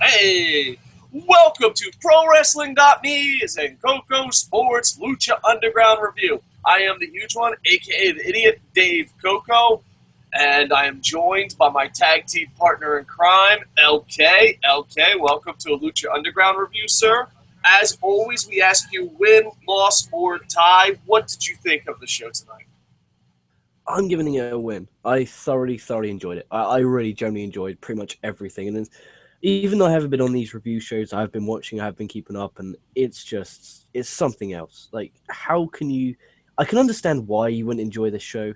Hey, welcome to ProWrestling.me and KocoSports Lucha Underground review. I am the huge one, aka the idiot Dave Coco, and I am joined by my tag team partner in crime, LK. LK, welcome to a Lucha Underground review, sir. As always, we ask you win, loss, or tie. What did you think of the show tonight? I'm giving it a win. I thoroughly enjoyed it. I really genuinely enjoyed pretty much everything. And then, even though I haven't been on these review shows, I've been watching, I've been keeping up, and it's something else. Like, how can you... I can understand why you wouldn't enjoy this show,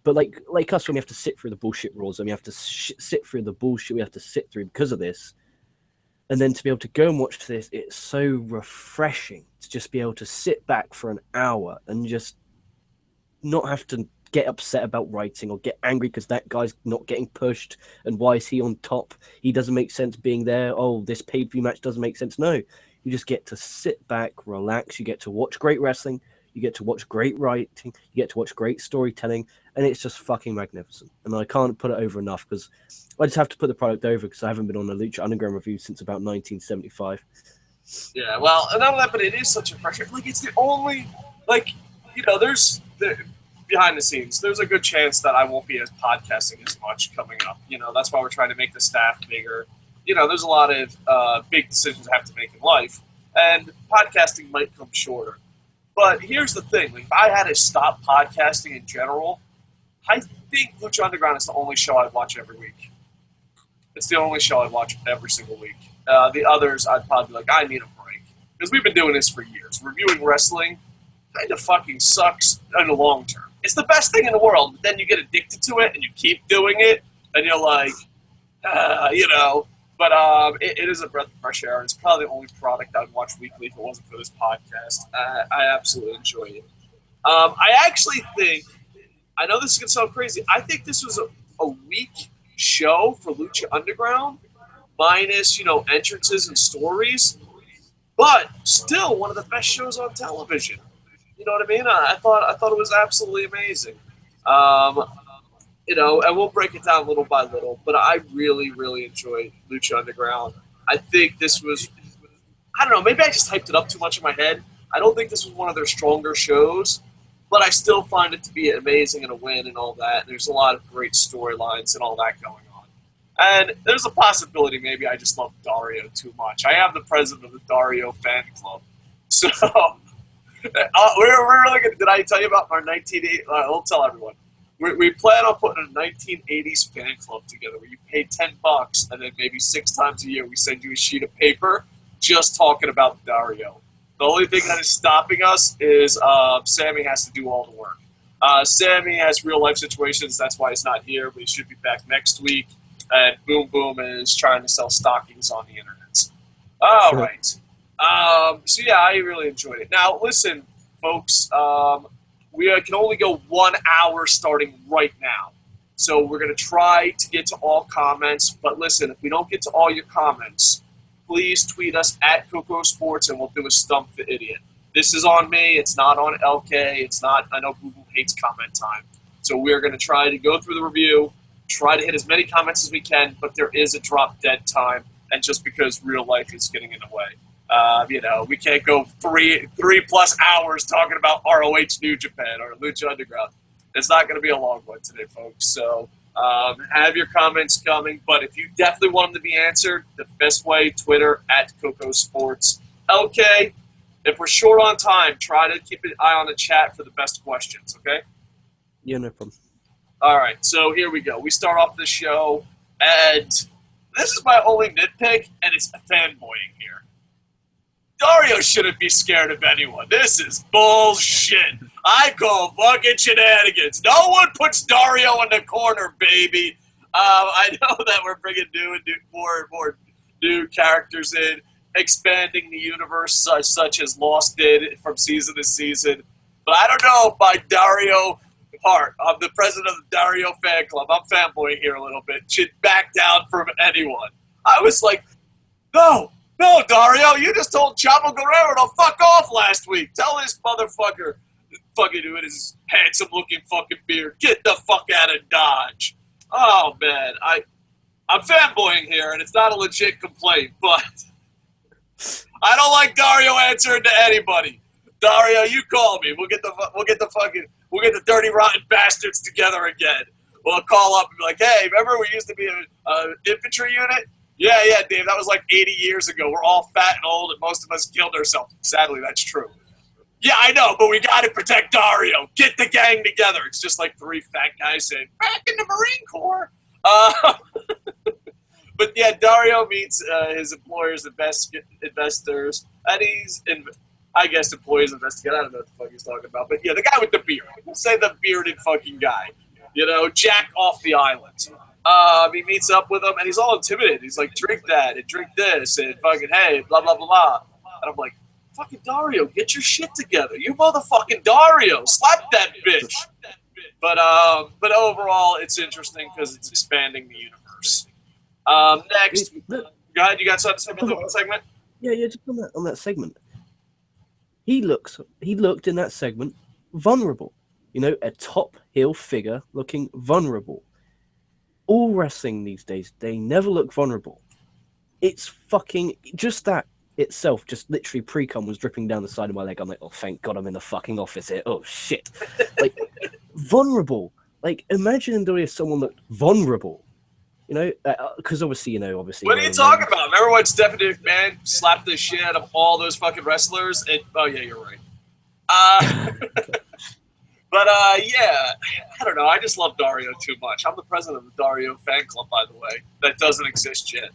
but like us, when we have to sit through the bullshit rules, and we have to sit through the bullshit we have to sit through because of this, and then to be able to go and watch this, it's so refreshing to just be able to sit back for an hour and just not have to get upset about writing or get angry because that guy's not getting pushed and why is he on top? He doesn't make sense being there. Oh, this pay-per-view match doesn't make sense. No, you just get to sit back, relax. You get to watch great wrestling. You get to watch great writing. You get to watch great storytelling, and it's just fucking magnificent. And I can't put it over enough because I just have to put the product over because I haven't been on a Lucha Underground review since about 1975. Yeah, well, and not only that, but it is such a pressure. Like, it's the only, there's behind the scenes, there's a good chance that I won't be as podcasting as much coming up. That's why we're trying to make the staff bigger. There's a lot of big decisions I have to make in life, and podcasting might come shorter. But here's the thing. Like, if I had to stop podcasting in general, I think Lucha Underground is the only show I'd watch every week. It's the only show I'd watch every single week. The others, I'd probably be like, I need a break. Because we've been doing this for years. Reviewing wrestling kind of fucking sucks in the long term. It's the best thing in the world, but then you get addicted to it and you keep doing it, and you're like, But it is a breath of fresh air, and it's probably the only product I'd watch weekly if it wasn't for this podcast. I absolutely enjoy it. I actually think, I know this is going to sound crazy, I think this was a weak show for Lucha Underground, minus, entrances and stories, but still one of the best shows on television. You know what I mean? I thought it was absolutely amazing. And we'll break it down little by little, but I really, really enjoyed Lucha Underground. I think this was, I don't know, maybe I just hyped it up too much in my head. I don't think this was one of their stronger shows, but I still find it to be amazing and a win and all that. And there's a lot of great storylines and all that going on. And there's a possibility maybe I just love Dario too much. I am the president of the Dario fan club. So, we're really good. Did I tell you about our 1980? I'll tell everyone. We plan on putting a 1980s fan club together where you pay $10 and then maybe 6 times a year we send you a sheet of paper just talking about Dario. The only thing that is stopping us is Sammy has to do all the work. Sammy has real life situations, that's why he's not here, but he should be back next week. And Boom Boom is trying to sell stockings on the internet. All right. So yeah, I really enjoyed it. Now, listen, folks, we can only go 1 hour starting right now. So we're going to try to get to all comments. But listen, if we don't get to all your comments, please tweet us at KocoSports and we'll do a Stump the Idiot. This is on me. It's not on LK. It's not, I know Google hates comment time. So we're going to try to go through the review, try to hit as many comments as we can, but there is a drop dead time. And just because real life is getting in the way. We can't go three plus hours talking about ROH New Japan or Lucha Underground. It's not going to be a long one today, folks. So have your comments coming. But if you definitely want them to be answered, the best way, Twitter, at KocoSports. LK, if we're short on time, try to keep an eye on the chat for the best questions, okay? Yeah, no problem. All right, so here we go. We start off the show, and this is my only nitpick, and it's fanboying here. Dario shouldn't be scared of anyone. This is bullshit. I call fucking shenanigans. No one puts Dario in the corner, baby. I know that we're bringing more and more new characters in, expanding the universe such as Lost did from season to season. But I don't know if my Dario part, I'm the president of the Dario fan club, I'm fanboying here a little bit, should back down from anyone. I was like, no, Dario, you just told Chavo Guerrero to fuck off last week. Tell this motherfucker, fucking with his handsome-looking fucking beard, get the fuck out of Dodge. Oh, man, I'm fanboying here, and it's not a legit complaint, but I don't like Dario answering to anybody. Dario, you call me. We'll get the dirty rotten bastards together again. We'll call up and be like, hey, remember we used to be an infantry unit? Yeah, Dave, that was like 80 years ago. We're all fat and old, and most of us killed ourselves. Sadly, that's true. Yeah, I know, but we got to protect Dario. Get the gang together. It's just like 3 fat guys saying, back in the Marine Corps. But yeah, Dario meets his employers, investors, and he's, I guess, employees, investigators. I don't know what the fuck he's talking about. But yeah, the guy with the beard. We'll say the bearded fucking guy. You know, Jack off the island. He meets up with him, and he's all intimidated. He's like, drink that, and drink this, and fucking, hey, blah, blah, blah, blah. And I'm like, fucking Dario, get your shit together. You motherfucking Dario. Slap that bitch. But overall, it's interesting because it's expanding the universe. Next, go ahead. You got something to say about that segment? Yeah, just on that segment. He looked in that segment vulnerable. You know, a top heel figure looking vulnerable. All wrestling these days, they never look vulnerable. It's fucking just that itself. Just literally pre-cum was dripping down the side of my leg. I'm like, oh, thank God, I'm in the fucking office here. Oh shit, like vulnerable. Like imagine if someone looked vulnerable. You know, because obviously. What are you talking about? Remember when Stephanie McMahon slapped the shit out of all those fucking wrestlers? Oh yeah, you're right. But yeah, I don't know. I just love Dario too much. I'm the president of the Dario fan club, by the way. That doesn't exist yet,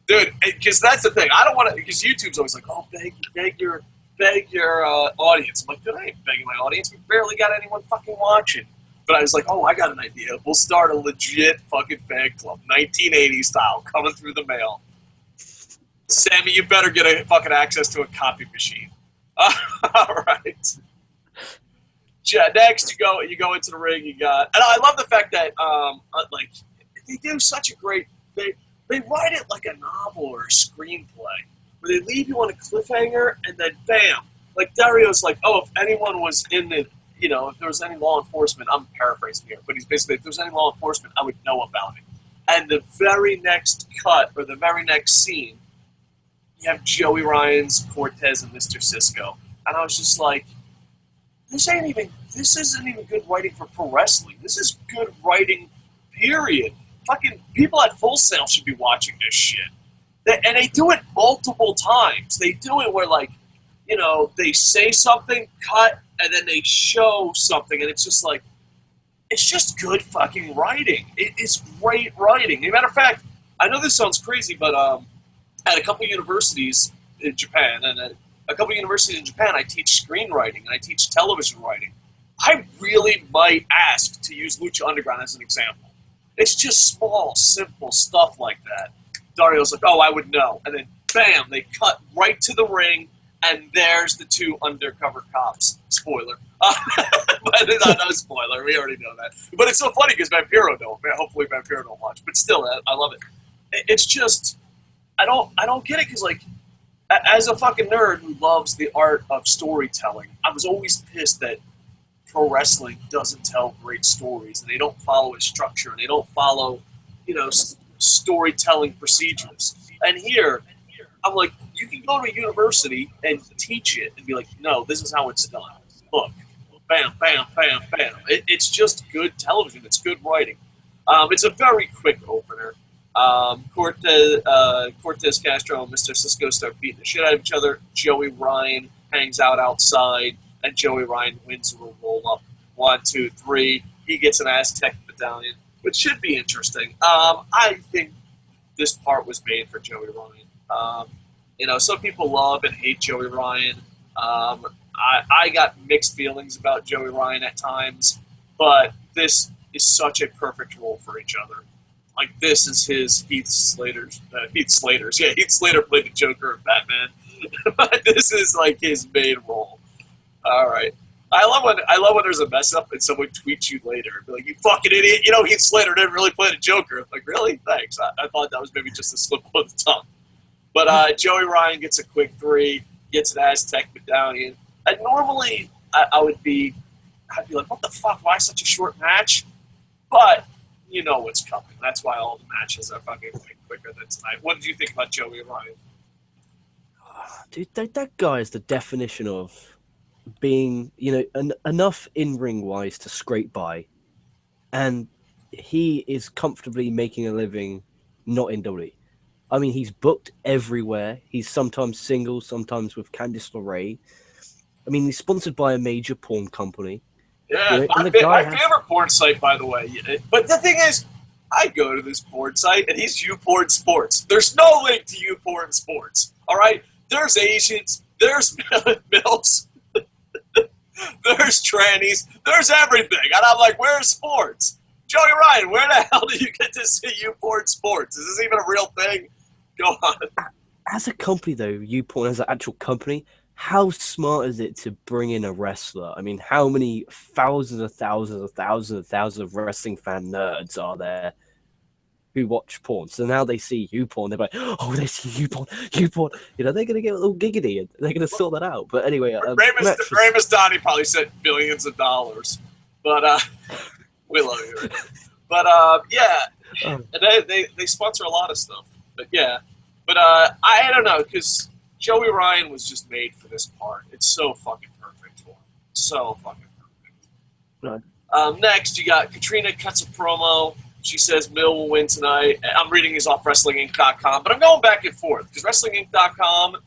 dude. Because that's the thing. I don't want to. Because YouTube's always like, oh, beg your audience. I'm like, dude, I ain't begging my audience. We barely got anyone fucking watching. But I was like, oh, I got an idea. We'll start a legit fucking fan club, 1980s style, coming through the mail. Sammy, you better get a fucking access to a copy machine. All right. Yeah, next you go into the ring. You got, and I love the fact that like they do such a great. They write it like a novel or a screenplay, where they leave you on a cliffhanger, and then bam, like Dario's like, oh, if anyone was in the. You know, if there was any law enforcement, I'm paraphrasing here, but he's basically, if there was any law enforcement, I would know about it. And the very next cut, or the very next scene, you have Joey Ryan's Cortez and Mr. Cisco. And I was just like, this isn't even good writing for pro wrestling. This is good writing, period. Fucking people at Full Sail should be watching this shit. And they do it multiple times. They do it where, like, you know, they say something, cut, and then they show something, and it's just like, it's just good fucking writing. It is great writing. As a matter of fact, I know this sounds crazy, but at a couple universities in Japan, I teach screenwriting, and I teach television writing. I really might ask to use Lucha Underground as an example. It's just small, simple stuff like that. Dario's like, oh, I would know. And then, bam, they cut right to the ring, and there's the 2 undercover cops. Spoiler. But no spoiler. We already know that. But it's so funny because Vampiro don't. Hopefully Vampiro don't watch. But still, I love it. It's just, I don't get it because, like, as a fucking nerd who loves the art of storytelling, I was always pissed that pro wrestling doesn't tell great stories, and they don't follow a structure, and they don't follow, you know, storytelling procedures. And here, I'm like, you can go to a university and teach it and be like, no, this is how it's done. Look, bam, bam, bam, bam. It's just good television. It's good writing. It's a very quick opener. Cortez Castro and Mr. Cisco start beating the shit out of each other. Joey Ryan hangs out outside, and Joey Ryan wins a roll up. 1, 2, 3. He gets an Aztec medallion, which should be interesting. I think this part was made for Joey Ryan. You know, some people love and hate Joey Ryan. I got mixed feelings about Joey Ryan at times, but this is such a perfect role for each other. Like, this is his Heath Slater's. Yeah, Heath Slater played the Joker in Batman. But this is like his main role. All right. I love when there's a mess up and someone tweets you later and be like, you fucking idiot, you know Heath Slater didn't really play the Joker. I'm like, really? Thanks. I thought that was maybe just a slip of the tongue. But Joey Ryan gets a quick 3, gets an Aztec medallion. And normally I'd be like, what the fuck? Why such a short match? But you know what's coming. That's why all the matches are fucking way quicker than tonight. What did you think about Joey Ryan? Dude, that guy is the definition of being, enough in-ring wise to scrape by, and he is comfortably making a living not in WWE. I mean, he's booked everywhere. He's sometimes single, sometimes with Candice LeRae. I mean, he's sponsored by a major porn company. Yeah, And my favorite porn site, by the way. But the thing is, I go to this porn site, and he's YouPorn Sports. There's no link to YouPorn Sports, all right? There's Asians, there's MILFs, there's trannies, there's everything. And I'm like, where's sports? Joey Ryan, where the hell did you get to see YouPorn Sports? Is this even a real thing? Go on. As a company, though, YouPorn as an actual company, how smart is it to bring in a wrestler? I mean, how many thousands of wrestling fan nerds are there who watch porn? So now they see YouPorn, they're like, oh, they see YouPorn. They're going to get a little giggity and they're going to sort that out. But anyway, Ray Donnie probably sent billions of dollars. But we love you. But yeah, and they sponsor a lot of stuff. But yeah, but I don't know, because Joey Ryan was just made for this part. It's so fucking perfect for him. So fucking perfect. Right. Next, you got Katrina cuts a promo. She says Mill will win tonight. I'm reading these off WrestlingInc.com, but I'm going back and forth because WrestlingInc.com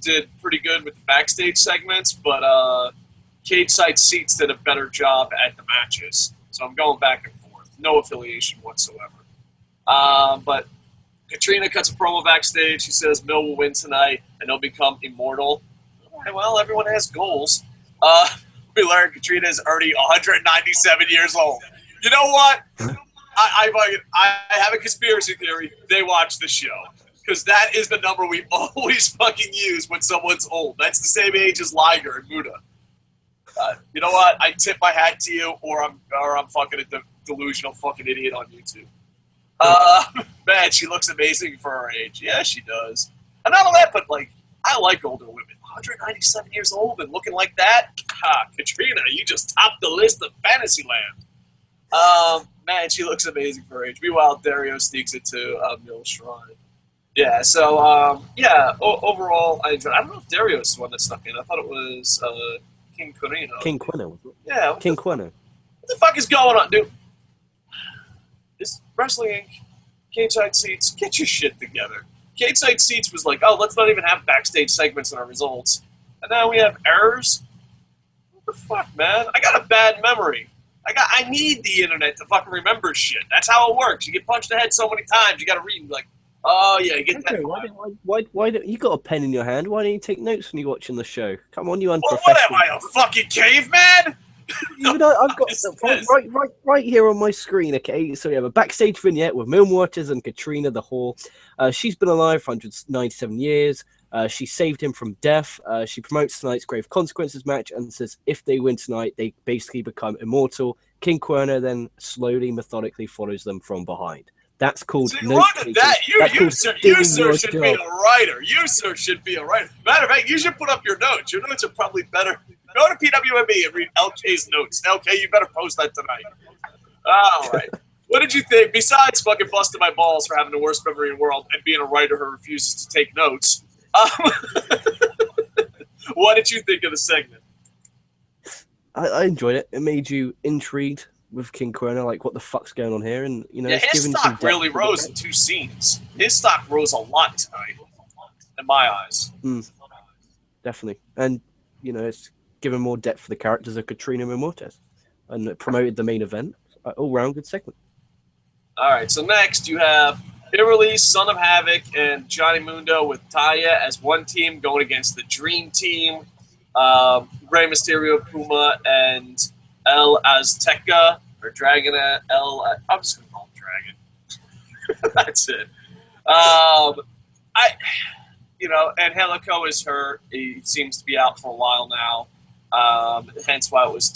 did pretty good with the backstage segments, but Cage Side Seats did a better job at the matches. So I'm going back and forth. No affiliation whatsoever. But Katrina cuts a promo backstage. She says Mill will win tonight, and he'll become immortal. All right, well, everyone has goals. We learned Katrina is already 197 years old. You know what? I have a conspiracy theory. They watch the show. Because that is the number we always fucking use when someone's old. That's the same age as Liger and Muda. You know what? I tip my hat to you, or I'm fucking a delusional fucking idiot on YouTube. Man, she looks amazing for her age. Yeah, she does. And not only that, but like, I like older women. 197 years old and looking like that? Ha, Katrina, you just topped the list of Fantasyland. Man, she looks amazing for her age. Meanwhile, Dario sneaks it to Mill Shrine. Yeah, so, overall, I enjoyed it. I don't know if Dario's the one that snuck in. I thought it was King Corino. King Quino. Yeah. King Quino. What the fuck is going on, dude? This Wrestling Inc., Cage Side Seats, get your shit together. Cage Side Seats was like, oh, let's not even have backstage segments in our results. And now we have errors? What the fuck, man? I got a bad memory. I need the internet to fucking remember shit. That's how it works. You get punched in the head so many times, you gotta read and be like, oh, yeah, get that. Why don't you got a pen in your hand? Why don't you take notes when you're watching the show? Come on, you unprofessional. What am I, a fucking caveman? Even though I've got right here on my screen. Okay, so we have a backstage vignette with Muertes and Katrina the Whore. She's been alive for 197 years. She saved him from death. She promotes tonight's Grave Consequences match and says if they win tonight, they basically become immortal. King Querner then slowly, methodically follows them from behind. That's called. See, look at that! You sir, should be a writer. You, sir, should be a writer. Matter of fact, you should put up your notes. Your notes are probably better. Go to PWME and read LK's notes. LK, you better post that tonight. All right. What did you think? Besides fucking busting my balls for having the worst memory in the world and being a writer who refuses to take notes, what did you think of the segment? I enjoyed it. It made you intrigued with King Querner, like what the fuck's going on here, and his stock really rose in two scenes. His stock rose a lot tonight, in my eyes. Definitely, and it's given more depth for the characters of Katrina and Muertes, and it promoted the main event. All round good segment. All right, so next you have Ivelisse, Son of Havoc, and Johnny Mundo with Taya as one team going against the Dream Team, Rey Mysterio, Puma, and El Azteca, or Dragon El. I'm just going to call him Dragon. That's it. And Helico is hurt. He seems to be out for a while now. Hence why it was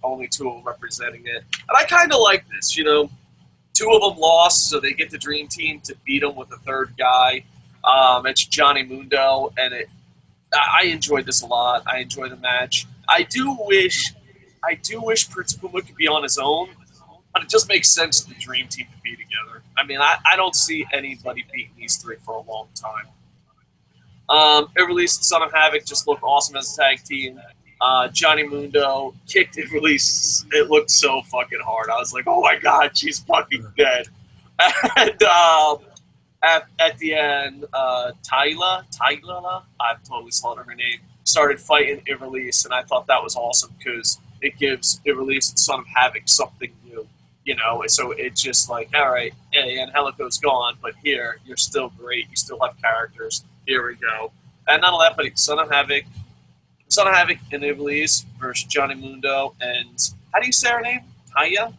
only two of them representing it. And I kind of like this, Two of them lost, so they get the Dream Team to beat them with a third guy. It's Johnny Mundo, and I enjoyed this a lot. I enjoyed the match. I do wish Prince Puma could be on his own, But it just makes sense for the Dream Team to be together. I mean, I don't see anybody beating these three for a long time. Ivelisse and Son of Havoc just look awesome as a tag team. Johnny Mundo kicked Ivelisse. It looked so fucking hard. I was like, oh my god, she's fucking dead. And at the end, Tyla, I've totally slaughtered her name, started fighting Ivelisse, and I thought that was awesome because it gives Ivelisse and Son of Havoc something new. You know, so it's just like, all right, yeah, Angelico's gone, but here, you're still great. You still have characters. Here we go. And not only that, but Son of Havoc and Ivelisse versus Johnny Mundo and, how do you say her name? Taya?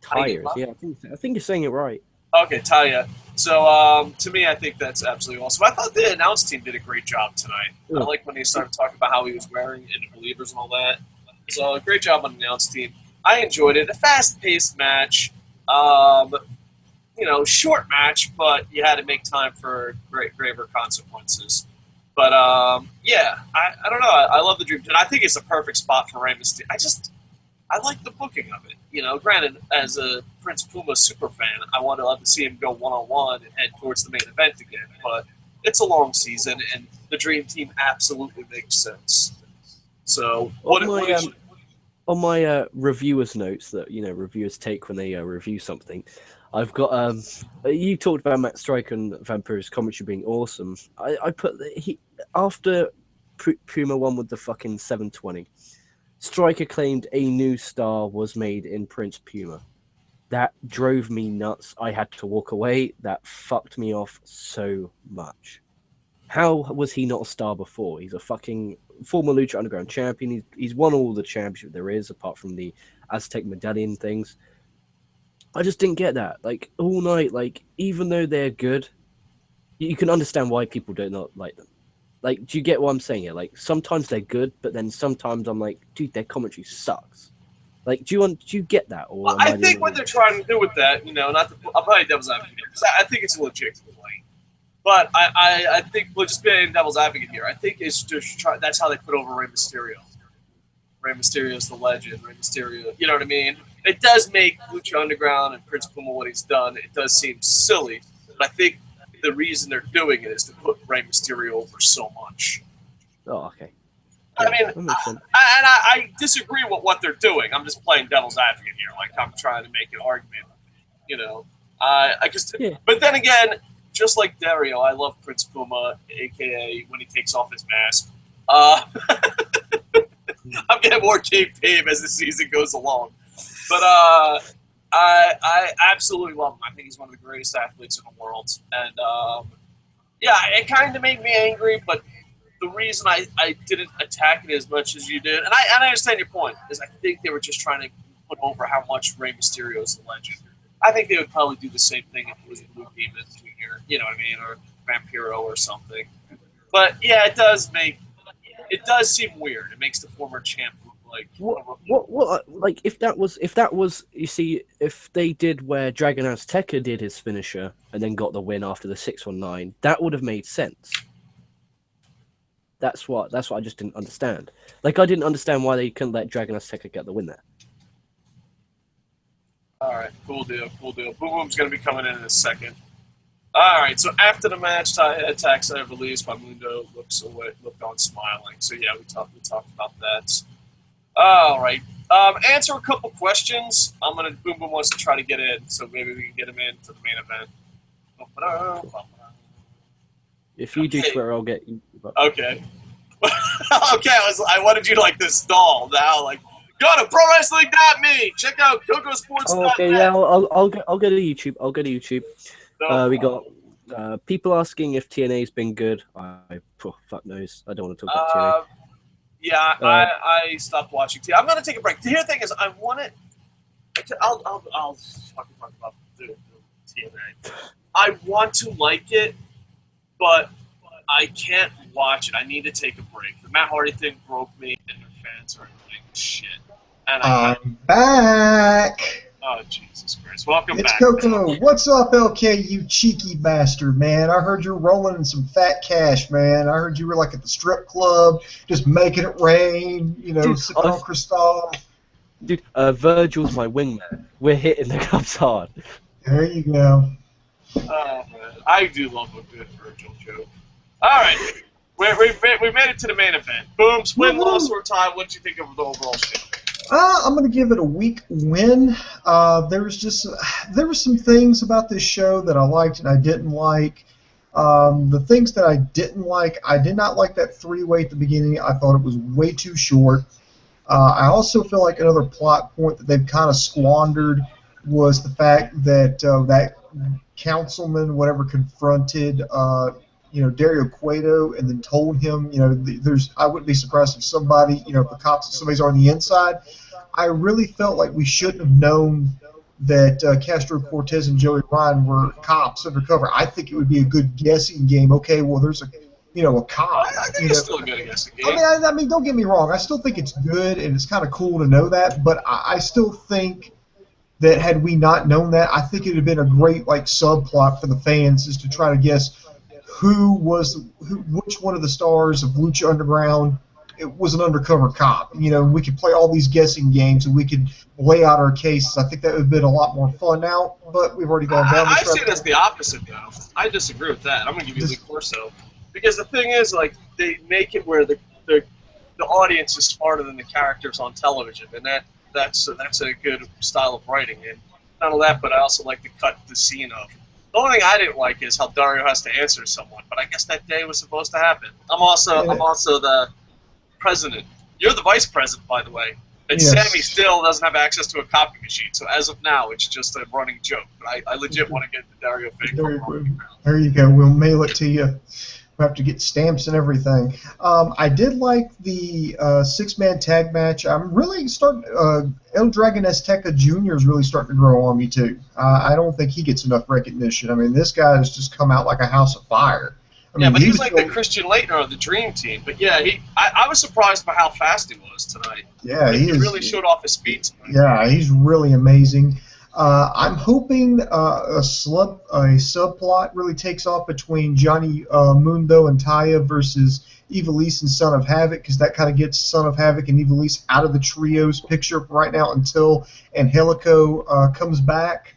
Tires, yeah, I think you're saying it right. Okay, Taya. So, to me, I think that's absolutely awesome. I thought the announce team did a great job tonight. I like when they started talking about how he was wearing in the Believers and all that. So, great job on the announce team. I enjoyed it. A fast-paced match. Short match, but you had to make time for graver consequences. But, I don't know. I love the Dream Team. I think it's a perfect spot for Rey Mysterio. I like the booking of it. You know, granted, as a Prince Puma super fan, I would love to see him go one-on-one and head towards the main event again. But it's a long season, and the Dream Team absolutely makes sense. So, on my reviewers' notes that reviewers take when they review something, I've got you talked about Matt Striker and Vampir's commentary being awesome. I put that after Puma won with the fucking 720, Striker claimed a new star was made in Prince Puma. That drove me nuts. I had to walk away. That fucked me off so much. How was he not a star before? He's a fucking former Lucha Underground champion. He's won all the championship there is, apart from the Aztec medallion things. I just didn't get that. Like, all night, like, even though they're good, you can understand why people do not like them. Like, do you get what I'm saying here? Like, sometimes they're good, but then sometimes I'm like, dude, their commentary sucks. Like, do you get that? Or I think what they're trying to do with that, I'll play devil's advocate because I think it's a legit complaint. But I think, just being devil's advocate here, I think it's just that's how they put over Rey Mysterio. Rey Mysterio's the legend. Rey Mysterio, you know what I mean? It does make Lucha Underground and Prince Puma what he's done. It does seem silly, but I think the reason they're doing it is to put Rey Mysterio over so much. Oh, okay. I mean, I disagree with what they're doing. I'm just playing devil's advocate here. Like, I'm trying to make an argument, But then again, just like Dario, I love Prince Puma, a.k.a. when he takes off his mask. I'm getting more kayfabe as the season goes along. But I absolutely love him. I think he's one of the greatest athletes in the world. And, it kind of made me angry, but the reason I didn't attack it as much as you did, and I understand your point, is I think they were just trying to put over how much Rey Mysterio is a legend. I think they would probably do the same thing if it was Blue Demon Jr., you know what I mean, or Vampiro or something. But, yeah, it does seem weird. It makes the former champ look like... What like, if that was, you see, if they did where Dragon Azteca did his finisher and then got the win after the 619, that would have made sense. That's what I just didn't understand. Like, I didn't understand why they couldn't let Dragon Azteca get the win there. All right, cool deal. Boom Boom's going to be coming in a second. All right, so after the match, attacks Ivelisse by Mundo looked on smiling. So yeah, we talked about that. All right, answer a couple questions. Boom Boom wants to try to get in, so maybe we can get him in for the main event. If you do Twitter, I'll get you. Okay. Okay, I wanted you to like this stall now, like. Go to ProWrestling.me. Check out KocoSports.net. Oh, okay, yeah, I'll go to YouTube. We got people asking if TNA's been good. Fuck knows. I don't want to talk about TNA. Yeah, I stopped watching TNA. I'm gonna take a break. The thing is, I want it. I'll fucking talk about the TNA. I want to like it, but I can't watch it. I need to take a break. The Matt Hardy thing broke me, and the fans are like shit. And I'm back. Oh, Jesus Christ. Welcome back. It's Coco. What's up, LK, you cheeky bastard, man? I heard you're rolling in some fat cash, man. I heard you were like at the strip club, just making it rain, sipping on Cristal. Dude, Virgil's my wingman. We're hitting the cups hard. There you go. Oh, man. I do love a good Virgil joke. All right. We made it to the main event. Boom, win, loss, or tie. What did you think of the overall show? I'm going to give it a weak win. There were some things about this show that I liked and I didn't like. The things that I didn't like, I did not like that three-way at the beginning. I thought it was way too short. I also feel like another plot point that they've kind of squandered was the fact that that councilman, whatever, confronted Dario Cueto and then told him, I wouldn't be surprised if somebody, if the cops, somebody's on the inside. I really felt like we shouldn't have known that Castro, Cortez, and Joey Ryan were cops undercover. I think it would be a good guessing game. Okay, well, there's a cop. I think it's still a good guessing game. I mean, don't get me wrong. I still think it's good, and it's kind of cool to know that, but I still think that had we not known that, I think it would have been a great subplot for the fans is to try to guess which one of the stars of Lucha Underground was an undercover cop. We could play all these guessing games and we could lay out our cases. I think that would have been a lot more fun now, but we've already gone down this road. I see it as the opposite, though. I disagree with that. I'm going to give you the Corso. Because the thing is, they make it where the audience is smarter than the characters on television, and that's a good style of writing. And not only that, but I also like to cut the scene of. The only thing I didn't like is how Dario has to answer someone, but I guess that day was supposed to happen. I'm also the president. You're the vice president, by the way. And yes. Sammy still doesn't have access to a copy machine, so as of now, it's just a running joke. But I legit want to get the Dario thing. There you go. We'll mail it to you. We'll have to get stamps and everything. I did like the six-man tag match. I'm really starting. El Dragon Azteca Jr. is really starting to grow on me too. I don't think he gets enough recognition. I mean, this guy has just come out like a house of fire. But he's like the Christian Leitner of the Dream Team. But yeah, I was surprised by how fast he was tonight. Yeah, he really showed off his speed tonight. Yeah, he's really amazing. I'm hoping a subplot really takes off between Johnny Mundo and Taya versus Ivelisse and Son of Havoc, because that kind of gets Son of Havoc and Ivelisse out of the trios picture right now until Angelico comes back.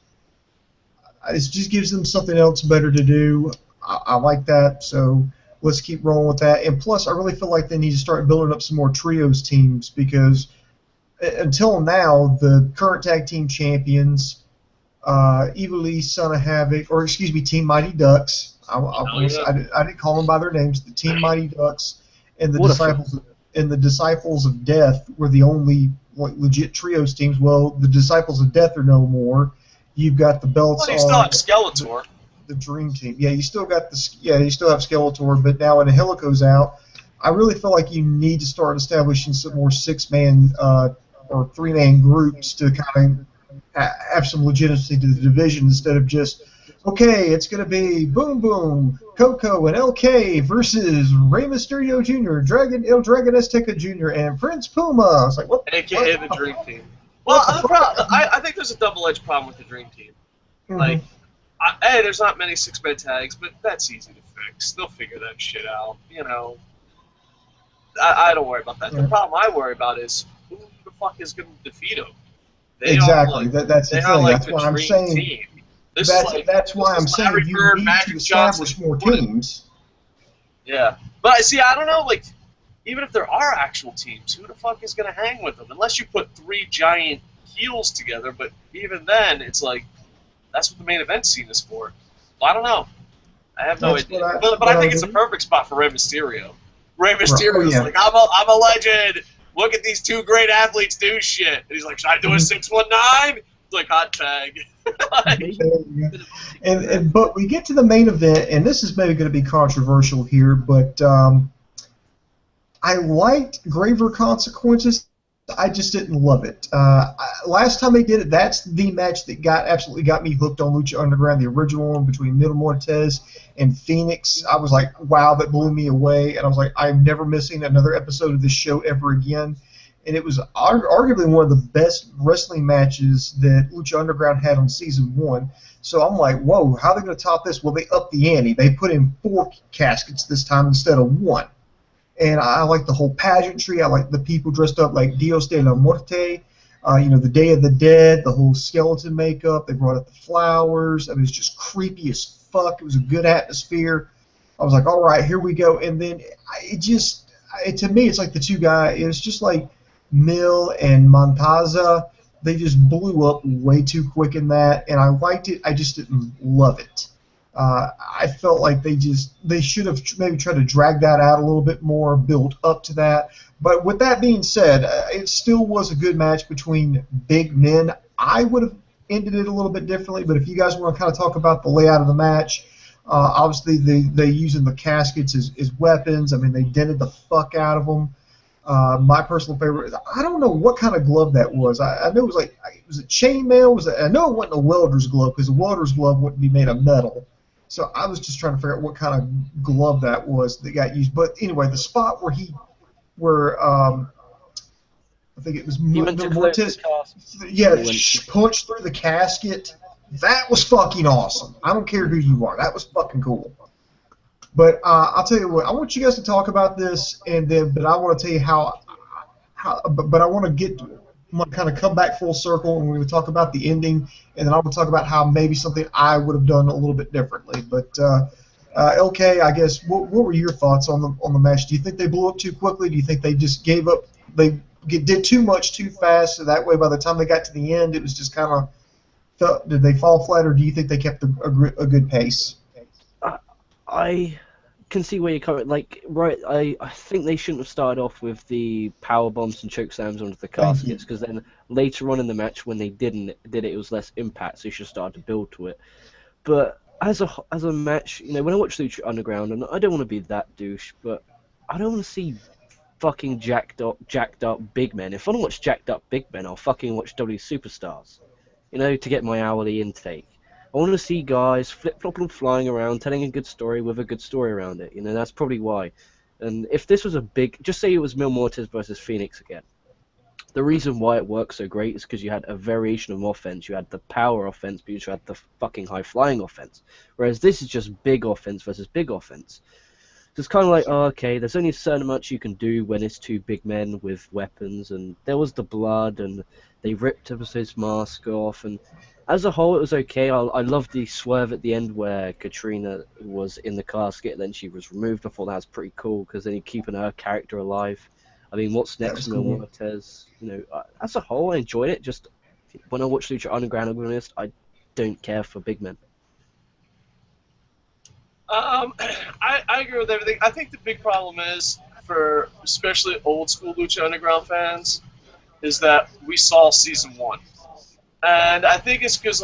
It just gives them something else better to do. I like that, so let's keep rolling with that. And plus, I really feel like they need to start building up some more trios teams, because until now, the current tag team champions, Ivelisse, Son of Havoc, or excuse me, Team Mighty Ducks. I didn't call them by their names. The Team Mighty Ducks and the Disciples of Death were the only legit trios teams. Well, the Disciples of Death are no more. You've got the belts. Well, you still have Skeletor. The Dream Team. Yeah, you still have Skeletor, but now when Angelico's out, I really feel like you need to start establishing some more six-man or three-man groups to kind of have some legitimacy to the division instead of just, okay, it's going to be Boom Boom, Coco, and LK versus Rey Mysterio Jr., El Dragon Azteca Jr., and Prince Puma. It's like, what? AKA the Dream Team. Well, I think there's a double-edged problem with the Dream Team. Mm-hmm. There's not many six-man tags, but that's easy to fix. They'll figure that shit out. I don't worry about that. The problem I worry about is who the fuck is going to defeat them? Exactly. That's the thing. That's why I'm saying. That's why I'm saying you need to establish more teams. Yeah, but I don't know. Even if there are actual teams, who the fuck is going to hang with them? Unless you put three giant heels together. But even then, it's like that's what the main event scene is for. Well, I don't know. I have no idea. But I think it's a perfect spot for Rey Mysterio. Rey Mysterio is like, I'm a legend. Look at these two great athletes do shit. And he's like, should I do a 619? It's like, hot tag. But we get to the main event, and this is maybe going to be controversial here, but I liked Graver Consequences. I just didn't love it. Last time they did it, that's the match that absolutely got me hooked on Lucha Underground, the original one between Muertes and Phoenix. I was like, wow, that blew me away. And I was like, I'm never missing another episode of this show ever again. And it was arguably one of the best wrestling matches that Lucha Underground had on Season 1. So I'm like, whoa, how are they going to top this? Well, they upped the ante. They put in 4 caskets this time instead of 1. And I like the whole pageantry. I like the people dressed up like Dios de la Muerte. The Day of the Dead, the whole skeleton makeup. They brought out the flowers. I mean, it was just creepy as fuck. It was a good atmosphere. I was like, all right, here we go. And then to me, it's like the two guys. It was just like Mill and Matanza. They just blew up way too quick in that, and I liked it. I just didn't love it. I felt like they should have maybe tried to drag that out a little bit more, build up to that. But with that being said, it still was a good match between big men. I would have ended it a little bit differently, but if you guys want to kind of talk about the layout of the match, obviously they using the caskets as weapons. I mean, they dented the fuck out of them. My personal favorite, I don't know what kind of glove that was. I know it was a chainmail. I know it wasn't a welder's glove because a welder's glove wouldn't be made of metal. So I was just trying to figure out what kind of glove that was that got used. But anyway, the spot where I think it was Muertes, punched through the casket. That was fucking awesome. I don't care who you are. That was fucking cool. But I'll tell you what. I want you guys to talk about this, but I want to tell you how. But I want to kind of come back full circle, and we're going to talk about the ending, and then I want to talk about how maybe something I would have done a little bit differently. But LK, I guess, what were your thoughts on the match? Do you think they blew up too quickly? Do you think they just gave up? They did too much too fast, so that way by the time they got to the end, it was just kind of. Did they fall flat, or do you think they kept a good pace? I can see where you're coming. I think they shouldn't have started off with the power bombs and choke slams onto the caskets, because then later on in the match, when they did it was less impact. So you should have started to build to it. But as a match, when I watch Lucha Underground, and I don't want to be that douche, but I don't want to see fucking jacked up big men. If I don't watch jacked up big men, I'll fucking watch W Superstars. To get my hourly intake. I want to see guys flip-flopping and flying around, telling a good story with a good story around it. That's probably why. And if this was just say it was Mil Muertes versus Phoenix again, the reason why it worked so great is because you had a variation of offense. You had the power offense, but you had the fucking high-flying offense. Whereas this is just big offense versus big offense. So it's kind of like, okay, there's only a certain amount you can do when it's two big men with weapons, and there was the blood, and they ripped his mask off, and as a whole, it was okay. I loved the swerve at the end where Katrina was in the casket, and then she was removed. I thought that was pretty cool, because then you're keeping her character alive. I mean, what's next for Mil Muertes? As a whole, I enjoyed it. Just when I watch Lucha Underground, I'm going to be honest, I don't care for big men. I agree with everything. I think the big problem is, for especially old school Lucha Underground fans, is that we saw season 1. And I think it's because,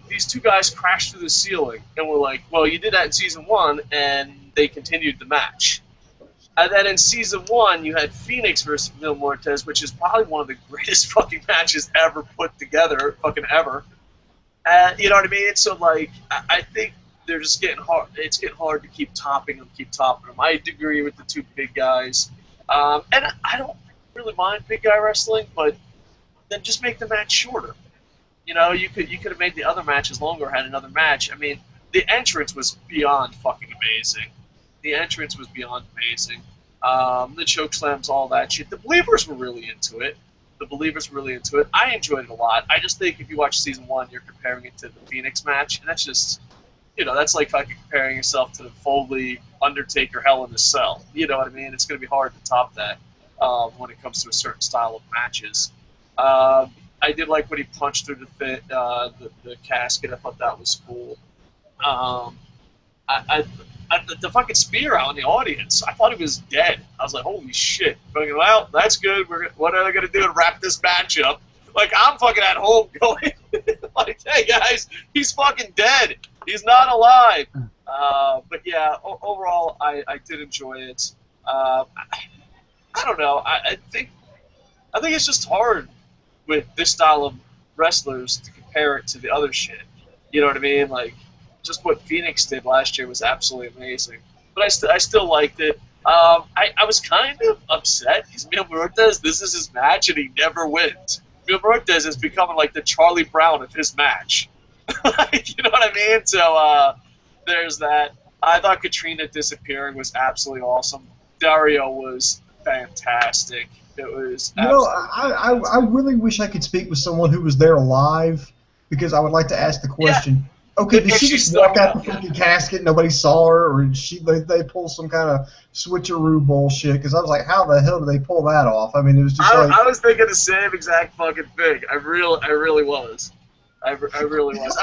these two guys crashed through the ceiling, and we're like, well, you did that in season 1, and they continued the match. And then in season 1, you had Phoenix versus Mil Muertes, which is probably one of the greatest fucking matches ever put together, fucking ever. You know what I mean? So, I think they're just getting hard. It's getting hard to keep topping them. I agree with the two big guys. And I don't really mind big guy wrestling, but then just make the match shorter. You could have made the other matches longer, had another match. I mean, the entrance was beyond fucking amazing. The choke slams, all that shit. The Believers were really into it. I enjoyed it a lot. I just think if you watch season 1, you're comparing it to the Phoenix match, and that's just, that's like fucking comparing yourself to the Foley, Undertaker, Hell in a Cell. You know what I mean? It's going to be hard to top that when it comes to a certain style of matches. I did like when he punched through the casket. I thought that was cool. The fucking spear out in the audience, I thought he was dead. I was like, holy shit. Well, that's good. What are they going to do to wrap this match up? I'm fucking at home going, hey guys, he's fucking dead. He's not alive. But yeah, overall, I did enjoy it. I don't know. I think it's just hard with this style of wrestlers to compare it to the other shit. You know what I mean? Just what Phoenix did last year was absolutely amazing. But I still liked it. I was kind of upset because Mil Muertes, this is his match, and he never wins. Mil Muertes is becoming like the Charlie Brown of his match. You know what I mean? So there's that. I thought Katrina disappearing was absolutely awesome. Dario was fantastic. It was You know, I really wish I could speak with someone who was there alive, because I would like to ask the question. Okay, did she just walk out the fucking casket, nobody saw her, or did they pull some kind of switcheroo bullshit? Because I was like, how the hell did they pull that off? I mean, it was just I was thinking the same exact fucking thing. I really was. I really was.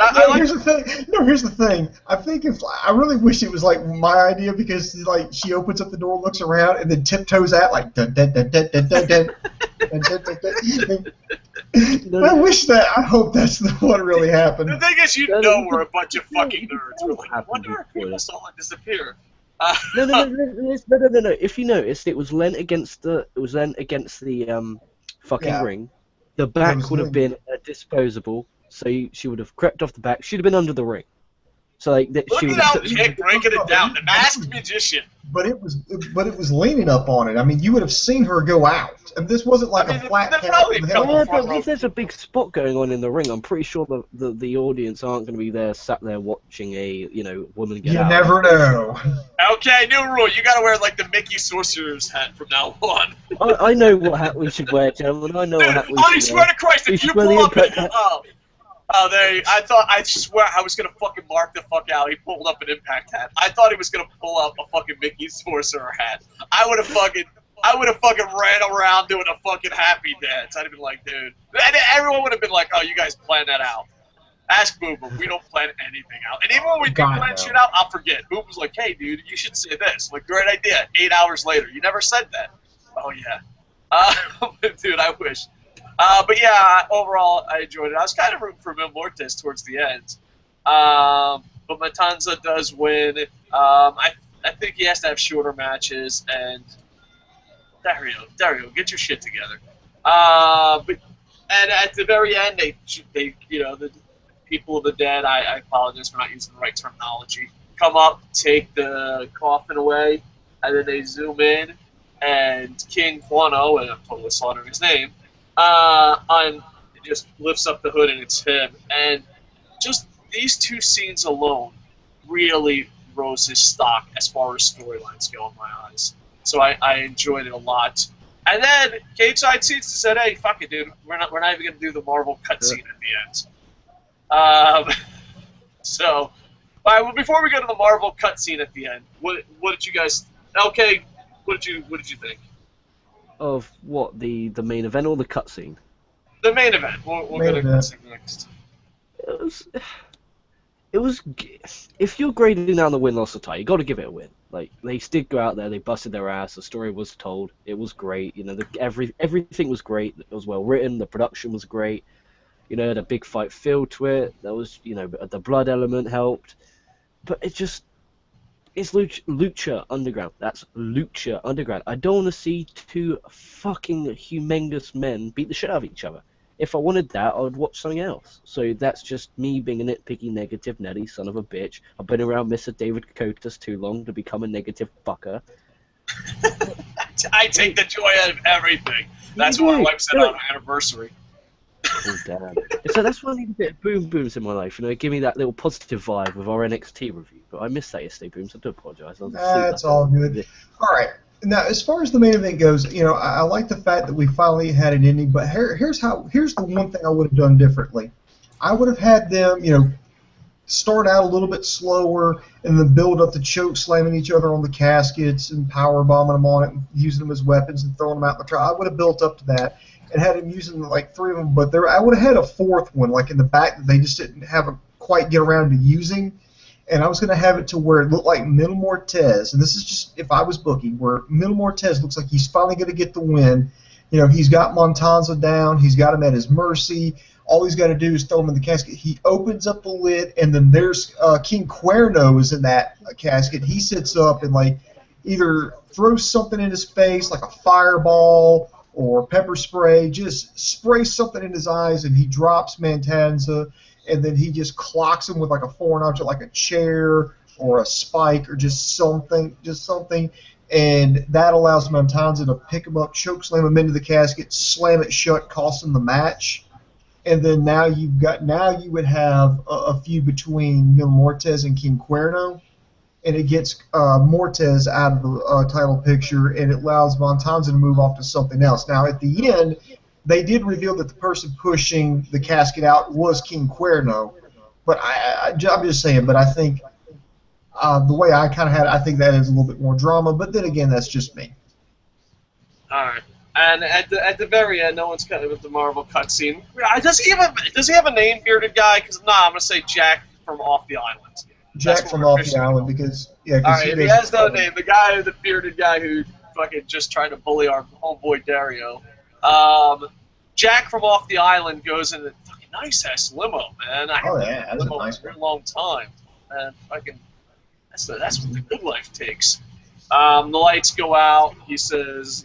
Here's the thing. I really wish it was like my idea, because like she opens up the door, looks around, and then tiptoes out like dun, dun, dun, dun, dun, dun, dun, dun, dun, dun, dun. I hope that's what really happened. The thing is, we're a bunch of fucking nerds. We're like, I wonder if people saw it disappear. No. If you noticed, it was lent against the fucking ring. The back would have been disposable, so she would have crept off the back. She'd have been under the ring. So like that. Look at how Kick breaking it down. The masked magician. But it was leaning up on it. I mean, you would have seen her go out. And this wasn't like a flat cap. Yeah, but if there's a big spot going on in the ring, I'm pretty sure the audience aren't going to be there, sat there watching a woman get out. You never know. Okay, new rule. You got to wear like the Mickey Sorcerer's hat from now on. I know what hat we should wear, gentlemen. I know what hat we should wear. I swear to Christ, if you pull up I swear I was gonna fucking mark the fuck out. He pulled up an Impact hat. I thought he was gonna pull up a fucking Mickey Sorcerer hat. I would have fucking ran around doing a fucking happy dance. I'd have been like, dude. And everyone would have been like, oh, you guys plan that out. Ask Boom Boom. We don't plan anything out. And even when we do plan shit out, I'll forget. Boom was like, hey, dude, you should say this. Like, great idea. 8 hours later. You never said that. Oh, yeah. Dude, I wish. But yeah, overall, I enjoyed it. I was kind of rooting for Muertes towards the end. But Matanza does win. I think he has to have shorter matches. And Dario, get your shit together. And at the very end, they the people of the dead, I apologize for not using the right terminology, come up, take the coffin away, and then they zoom in, and King Quano, and I'm totally slaughtering his name, just lifts up the hood, and it's him. And just these two scenes alone really rose his stock as far as storylines go in my eyes. So I enjoyed it a lot. And then Cage Side Seats said, "Hey, fuck it, dude. We're not even gonna do the Marvel cutscene at the end." So, all right. Well, before we go to the Marvel cutscene at the end, what did you guys? Okay, what did you think? Of what, the main event or the cutscene? The main event. We'll go to the cutscene next. It was. If you're grading down the win-loss tie, you got to give it a win. Like, they did go out there, they busted their ass. The story was told. It was great. Everything was great. It was well written. The production was great. The big fight feel to it. There was, the blood element helped. But it's Lucha Underground. That's Lucha Underground. I don't want to see two fucking humongous men beat the shit out of each other. If I wanted that, I would watch something else. So that's just me being a nitpicky, negative, Nelly, son of a bitch. I've been around Mr. David Kotas too long to become a negative fucker. I take the joy out of everything. That's what my wife said on our anniversary. Oh, damn. So that's why I need a bit of Boom Booms in my life. Give me that little positive vibe with our NXT review. But I missed that yesterday, Booms. I do apologise. That's all good. All right. Now, as far as the main event goes, I like the fact that we finally had an ending. But here's the one thing I would have done differently. I would have had them, start out a little bit slower and then build up the choke slamming each other on the caskets and power bombing them on it and using them as weapons and throwing them out in the crowd. I would have built up to that and had him using like 3 of them. But I would have had a 4th one, like in the back, that they just didn't quite get around to using. And I was going to have it to where it looked like Mil Muertes, and this is just if I was booking, where Mil Muertes looks like he's finally going to get the win. He's got Matanza down. He's got him at his mercy. All he's got to do is throw him in the casket. He opens up the lid, and then there's King Cuerno is in that casket. He sits up and like either throws something in his face, like a fireball or pepper spray, just sprays something in his eyes, and he drops Matanza. And then he just clocks him with like a foreign object, like a chair or a spike or just something. And that allows Matanza to pick him up, choke slam him into the casket, slam it shut, cost him the match. And then now you would have a feud between Mil Muertes and King Cuerno. and it gets Muertes out of the title picture, and it allows Matanza to move off to something else. Now, at the end, they did reveal that the person pushing the casket out was King Cuerno, but I'm just saying. But I think the way I kind of had it, I think that is a little bit more drama. But then again, that's just me. All right. And at the very end, no one's cutting with the Marvel cutscene. Does he have a name, bearded guy? Because I'm gonna say Jack from Off the Island. Jack from Off the Island, because all right, if he has no name, the bearded guy who fucking just tried to bully our homeboy Dario. Jack from Off the Island goes in a fucking nice ass limo, man. I haven't yeah, had a limo in a very long time, and fucking that's what the good life takes. The lights go out. He says,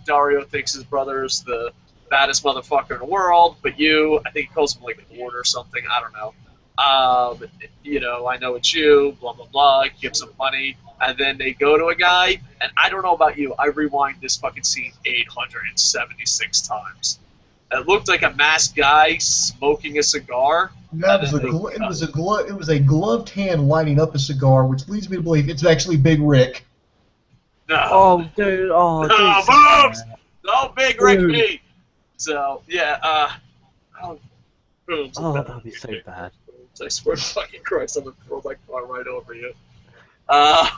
Dario thinks his brother's the baddest motherfucker in the world, but I think he calls him like a lord or something. I don't know. I know it's you, blah, blah, blah, gives him money, and then they go to a guy, and I don't know about you, I rewind this fucking scene 876 times. It looked like a masked guy smoking a cigar. That was it was a gloved hand lighting up a cigar, which leads me to believe it's actually Big Rick. No. Oh, dude. Oh, no, moves! No, Big Rick me! So, yeah, boom. Oh, that'd be so bad. I swear to fucking Christ, I'm gonna throw my car right over you. I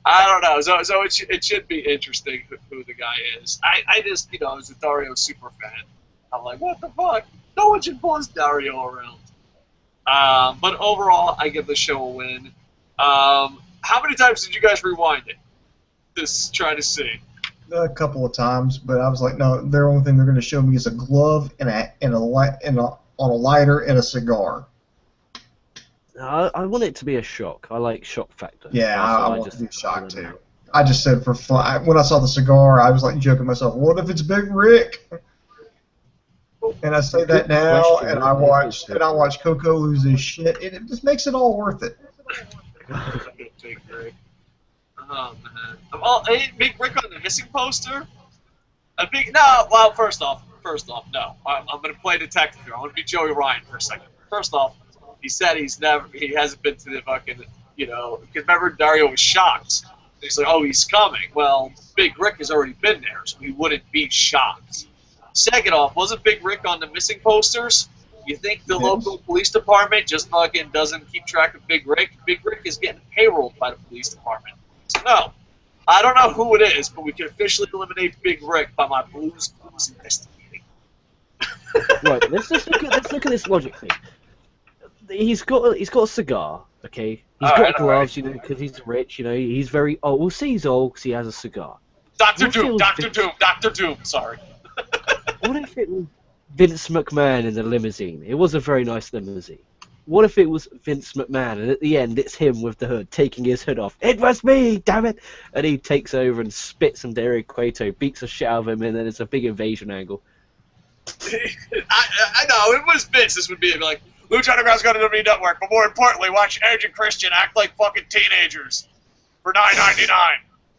don't know. So it should be interesting who the guy is. I just, as a Dario super fan, I'm like, what the fuck? No one should buzz Dario around. But overall, I give the show a win. How many times did you guys rewind it? Just trying to see. A couple of times, but I was like, no. The only thing they're going to show me is a glove and on a lighter and a cigar. I want it to be a shock. I like shock factor. Yeah, I want to be shocked too. I just said for fun. When I saw the cigar, I was like joking to myself, what if it's Big Rick? And I say that now, and I watch Coco lose his shit, and it just makes it all worth it. Big Rick. Oh man. Ain't Big Rick on the missing poster? First off, no. I'm gonna play detective here. I'm gonna be Joey Ryan for a second. First off, he said he hasn't been to the fucking, because remember Dario was shocked. He's like, oh, he's coming. Well, Big Rick has already been there, so he wouldn't be shocked. Second off, wasn't Big Rick on the missing posters? You think the local police department just fucking doesn't keep track of Big Rick? Big Rick is getting payrolled by the police department. So no, I don't know who it is, but we can officially eliminate Big Rick by my Blues investigating. Right, let's look at this logically. He's got a cigar, okay? He's got gloves, because he's rich, he's very old. We'll say he's old because he has a cigar. Dr. Doom, sorry. What if it was Vince McMahon in the limousine? It was a very nice limousine. What if it was Vince McMahon, and at the end it's him with the hood, taking his hood off? It was me, damn it! And he takes over and spits on Dario Cueto, beats the shit out of him, and then it's a big invasion angle. I know, it was Vince, this would be like, Lucha Underground's got a WWE network, but more importantly, watch Edge and Christian act like fucking teenagers for $9.99.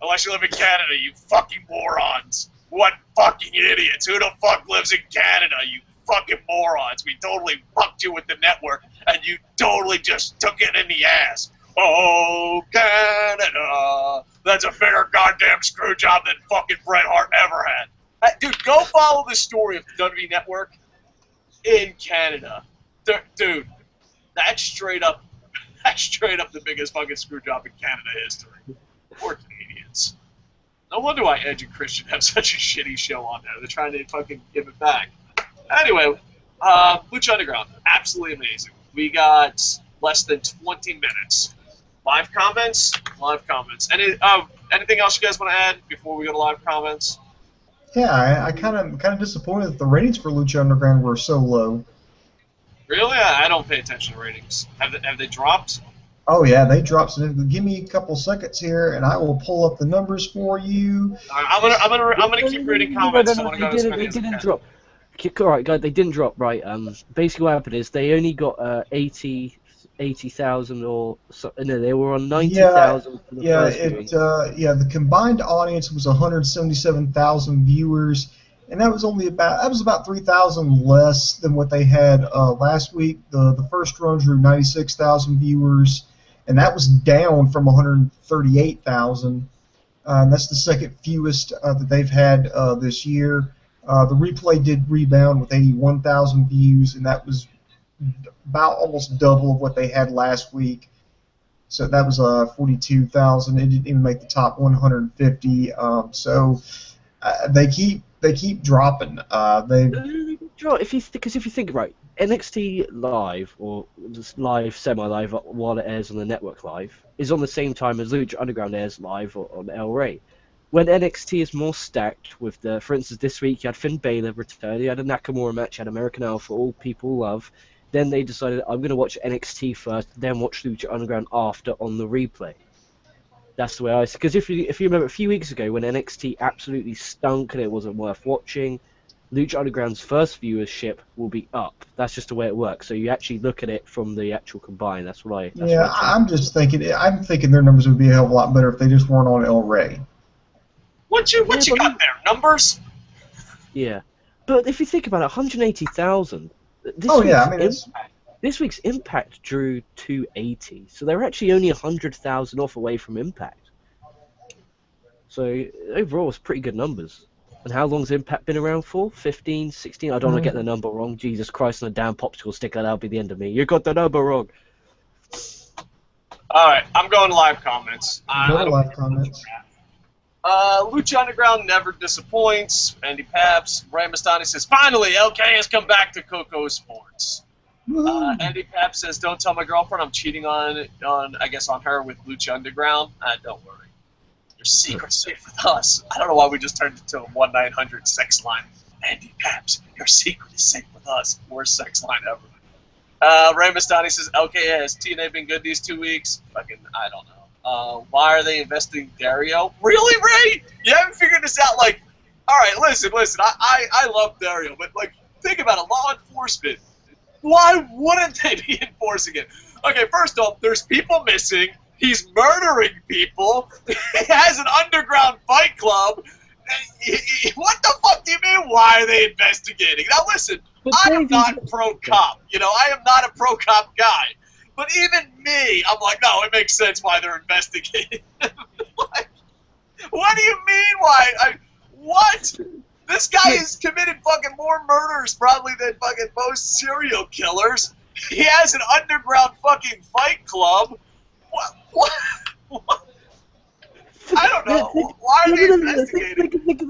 Unless you live in Canada, you fucking morons. What fucking idiots. Who the fuck lives in Canada, you fucking morons? We totally fucked you with the network, and you totally just took it in the ass. Oh, Canada. That's a bigger goddamn screw job than fucking Bret Hart ever had. Dude, go follow the story of the WWE Network in Canada. Dude, that's straight up the biggest fucking screw job in Canada history. Poor Canadians. No wonder why Edge and Christian have such a shitty show on there. They're trying to fucking give it back. Anyway, Lucha Underground, absolutely amazing. We got less than 20 minutes. Live comments? Live comments. Anything else you guys want to add before we go to live comments? Yeah, I kind of disappointed that the ratings for Lucha Underground were so low. Really? I don't pay attention to ratings. Have they dropped? Oh yeah, they dropped significantly. Give me a couple seconds here, and I will pull up the numbers for you. I'm gonna keep reading comments. They didn't drop. All right, guys, they didn't drop. Right. Basically, what happened is they only got 80,000 or so. No, they were on 90,000 for the first viewing. The combined audience was 177,000 viewers. And that was about 3,000 less than what they had last week. The first run drew 96,000 viewers, and that was down from 138,000. And that's the second fewest that they've had this year. The replay did rebound with 81,000 views, and that was about almost double of what they had last week. So that was 42,000. It didn't even make the top 150. So they keep dropping. Because if you think right, NXT Live or just live, semi-live while it airs on the network live is on the same time as Lucha Underground airs live on El Rey. When NXT is more stacked with for instance, this week you had Finn Balor return, you had a Nakamura match, you had American Alpha, all people love. Then they decided, I'm going to watch NXT first, then watch Lucha Underground after on the replay. That's the way I see it. Because if you remember a few weeks ago when NXT absolutely stunk and it wasn't worth watching, Lucha Underground's first viewership will be up. That's just the way it works. So you actually look at it from the actual combined. That's what I'm thinking their numbers would be a hell of a lot better if they just weren't on El Rey. What you got there? Numbers? Yeah. But if you think about it, 180,000. This week's Impact drew 280, so they're actually only 100,000 off away from Impact. So overall, it's pretty good numbers. And how long's Impact been around for? 15, 16? I don't want to get the number wrong. Jesus Christ, on a damn popsicle sticker, that'll be the end of me. You got the number wrong. All right, I'm going live comments. Lucha Underground never disappoints. Andy Paps. Ray Mastani says, finally, LK has come back to KocoSports. Andy Paps says, don't tell my girlfriend I'm cheating on her with Lucha Underground. Don't worry. Your secret's safe with us. I don't know why we just turned it into a 1-900 sex line. Andy Paps, your secret is safe with us. Worst sex line ever. Ray Mastani says, LK, has TNA been good these 2 weeks? Fucking, I don't know. Why are they investing Dario? Really, Ray? You haven't figured this out? Like, all right, listen. I love Dario, but like, think about it. Law enforcement. Why wouldn't they be enforcing it? Okay, first off, there's people missing. He's murdering people. He has an underground fight club. What the fuck do you mean? Why are they investigating? Now listen, I am not pro-cop. I am not a pro-cop guy. But even me, I'm like, no, it makes sense why they're investigating. What do you mean why? What? This guy has committed fucking more murders probably than fucking most serial killers. He has an underground fucking fight club. What? I don't know. Why are they investigating? Think of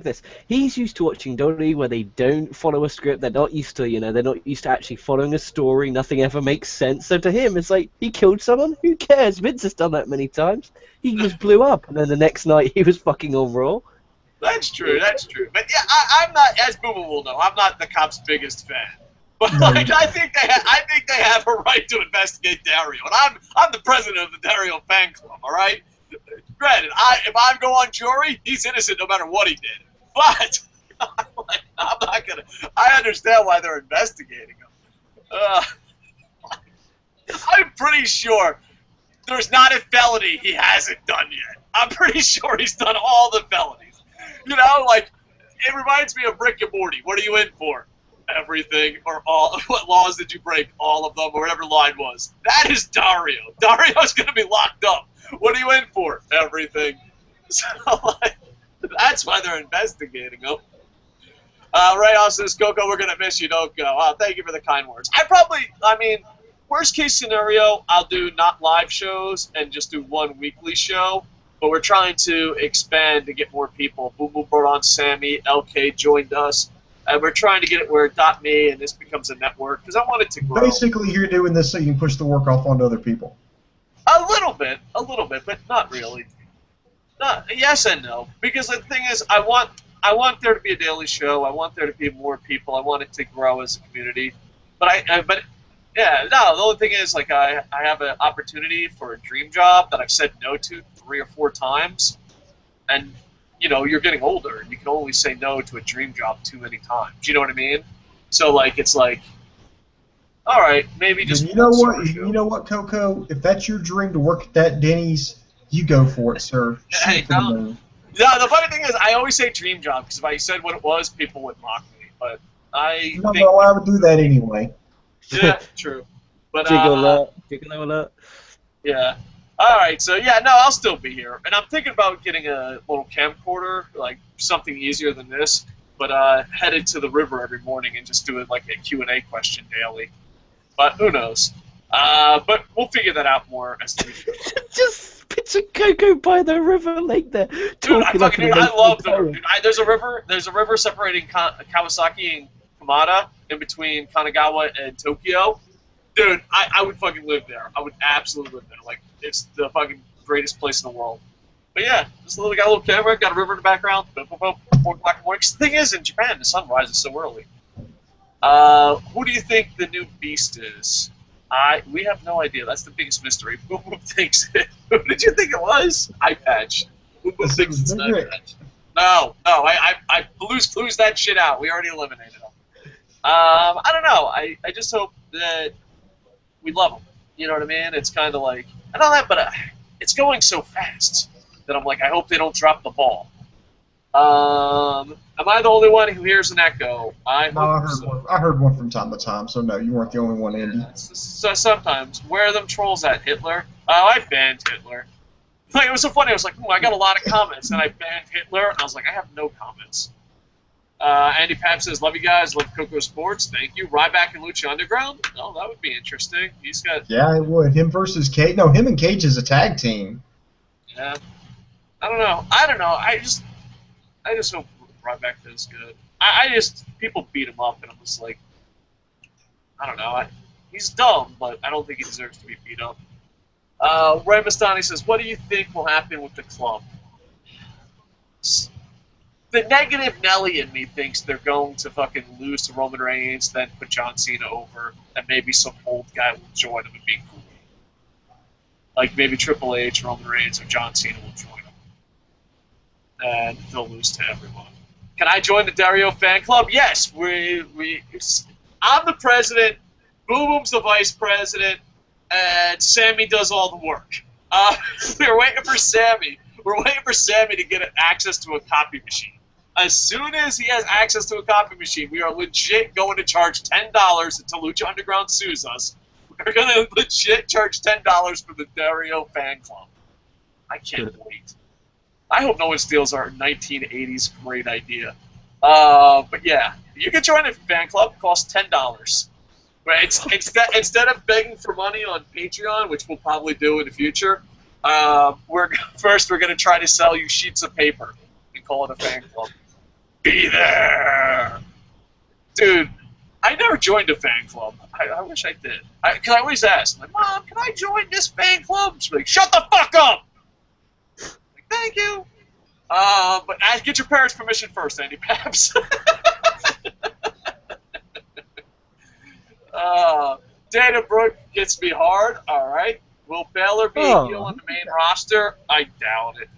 this. He's used to watching WWE where they don't follow a script. They're not used to, they're not used to actually following a story. Nothing ever makes sense. So to him, it's like, he killed someone? Who cares? Vince has done that many times. He just blew up, and then the next night he was fucking on Raw. That's true. But yeah, I'm not, as Puma will know, I'm not the cop's biggest fan. But like, I think they have a right to investigate Dario, and I'm the president of the Dario fan club. All right. Granted, if I go on jury, he's innocent no matter what he did. But I'm not gonna. I understand why they're investigating him. I'm pretty sure there's not a felony he hasn't done yet. I'm pretty sure he's done all the felonies. Like, it reminds me of Rick and Morty. What are you in for? Everything or all. What laws did you break? All of them, or whatever line was. That is Dario. Dario's gonna be locked up. What are you in for? Everything. So, that's why they're investigating him. Ray also says, Coco, we're going to miss you. Don't go. Oh, thank you for the kind words. Worst case scenario, I'll do not live shows and just do one weekly show. But we're trying to expand to get more people. Boom Boom brought on Sammy. LK joined us. And we're trying to get it where .me and this becomes a network because I want it to grow. Basically, you're doing this so you can push the work off onto other people. A little bit, but not really. Yes and no, because the thing is, I want there to be a daily show. I want there to be more people. I want it to grow as a community. The only thing is, like, I have an opportunity for a dream job that I've said no to 3 or 4 times, and you're getting older, and you can only say no to a dream job too many times. You know what I mean? So like, it's like, all right, maybe just. You know what, Coco? If that's your dream to work at that Denny's, you go for it, sir. Hey, no, the funny thing is, I always say dream job because if I said what it was, people would mock me. But I would do that anyway. Yeah, true. But Jiggle alert. Yeah. All right. So yeah, no, I'll still be here, and I'm thinking about getting a little camcorder, like something easier than this, but headed to the river every morning and just do it like a Q&A question daily. But who knows? But we'll figure that out more as the week goes. Just picture Coco by the river lake there, Dude, talking like an I love the emotional river. Dude, there's a river. There's a river separating Kawasaki and Kamada in between Kanagawa and Tokyo. Dude, I would fucking live there. I would absolutely live there. Like, it's the fucking greatest place in the world. But yeah, we got a little camera, got a river in the background. Boom, boom, boom, 4 o'clock in the morning. 'Cause the thing is, in Japan, the sun rises so early. Who do you think the new beast is? We have no idea. That's the biggest mystery. Boom Boom thinks it. Who did you think it was? Eye Patch. Boom Boom thinks it's Eye Patch. No, I blues that shit out. We already eliminated him. I don't know. I just hope that we love him. You know what I mean? It's kind of like, I know that, but it's going so fast that I'm like, I hope they don't drop the ball. Am I the only one who hears an echo? I heard one from time to time, so no, you weren't the only one, Andy. So sometimes, where are them trolls at, Hitler? Oh, I banned Hitler. Like, it was so funny. I was like, I got a lot of comments, and I banned Hitler, and I was like, I have no comments. Andy Papp says, love you guys, love KocoSports, thank you. Ryback and Lucha Underground? Oh, that would be interesting. He's got... Yeah, it would. Him versus Cage. No, him and Cage is a tag team. Yeah. I don't know. I just hope Ryback does good. People beat him up, and I'm just like, I don't know. He's dumb, but I don't think he deserves to be beat up. Ray Mastani says, what do you think will happen with the club? The negative Nelly in me thinks they're going to fucking lose to Roman Reigns, then put John Cena over, and maybe some old guy will join him and be cool. Like maybe Triple H, Roman Reigns, or John Cena will join him. And they'll lose to everyone. Can I join the Dario fan club? Yes. I'm the president, Boom Boom's the vice president, and Sammy does all the work. We're waiting for Sammy. We're waiting for Sammy to get access to a copy machine. As soon as he has access to a copy machine, we are legit going to charge $10 until Lucha Underground sues us. We're going to legit charge $10 for the Dario fan club. I can't wait. I hope no one steals our 1980s great idea. But yeah, you can join a fan club. It costs $10. Right? Instead of begging for money on Patreon, which we'll probably do in the future, we're going to try to sell you sheets of paper and call it a fan club. Be there! Dude, I never joined a fan club. I wish I did. Because I always ask, like, Mom, can I join this fan club? She's like, shut the fuck up! Like, thank you. But get your parents' permission first, Andy Paps. Dana Brooke gets me hard. All right. Will Baylor be a heel on the main roster? I doubt it.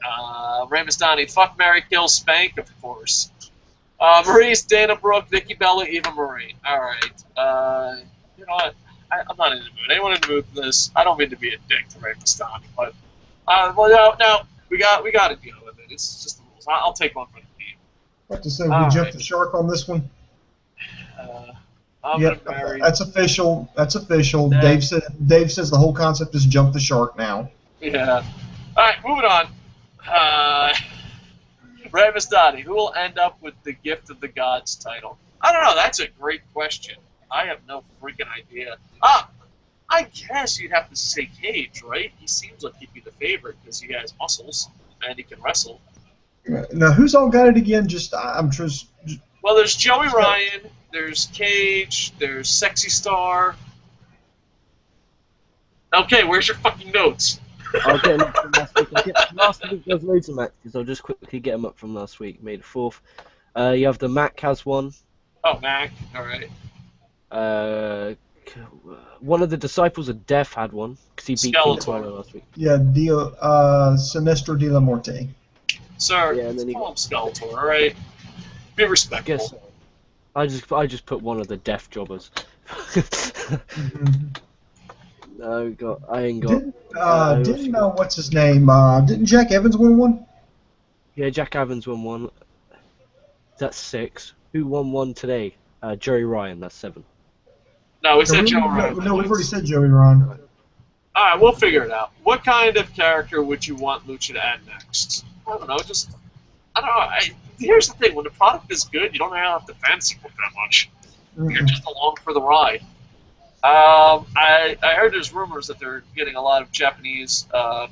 Ramastani, fuck, Mary, kill, spank, of course. Maurice, Dana Brooke, Nikki Bella, Eva Marie. All right. You know what? I'm not in the mood. Anyone in the mood for this? I don't mean to be a dick to Ramastani, but well, no, we got to deal with it. It's just the rules. I'll take one for the team. I have to say, we jumped the shark on this one. Yep, that's official. That's official. Dave says the whole concept is jump the shark now. Yeah. All right, moving on. Ramastani, who will end up with the Gift of the Gods title? I don't know. That's a great question. I have no freaking idea. I guess you'd have to say Cage, right? He seems like he'd be the favorite because he has muscles and he can wrestle. Now, who's all got it again? Well, there's Joey Ryan, there's Cage, there's Sexy Star. Okay, where's your fucking notes? I'll get them up from last week. Last week there's loads of matches. I'll just quickly get them up from last week. May the 4th. You have the Mac has one. Oh, Mac. All right. One of the Disciples of Death had one because he beat King Twilight last week. Yeah, Sinestro de la Morte. Sir, yeah, and then call him Skeletor, all right? Be respectful. I guess I just put one of the Death Jobbers. No, I ain't got. Didn't what's his name? Didn't Jack Evans win one? Yeah, Jack Evans won one. That's 6. Who won one today? Joey Ryan. That's 7. No, we said Joey Ryan. No, we've already said Joey Ryan. All right, we'll figure it out. What kind of character would you want Lucha to add next? I don't know. I don't know. Here's the thing: when the product is good, you don't have to fancy book that much. You're just along for the ride. I heard there's rumors that they're getting a lot of Japanese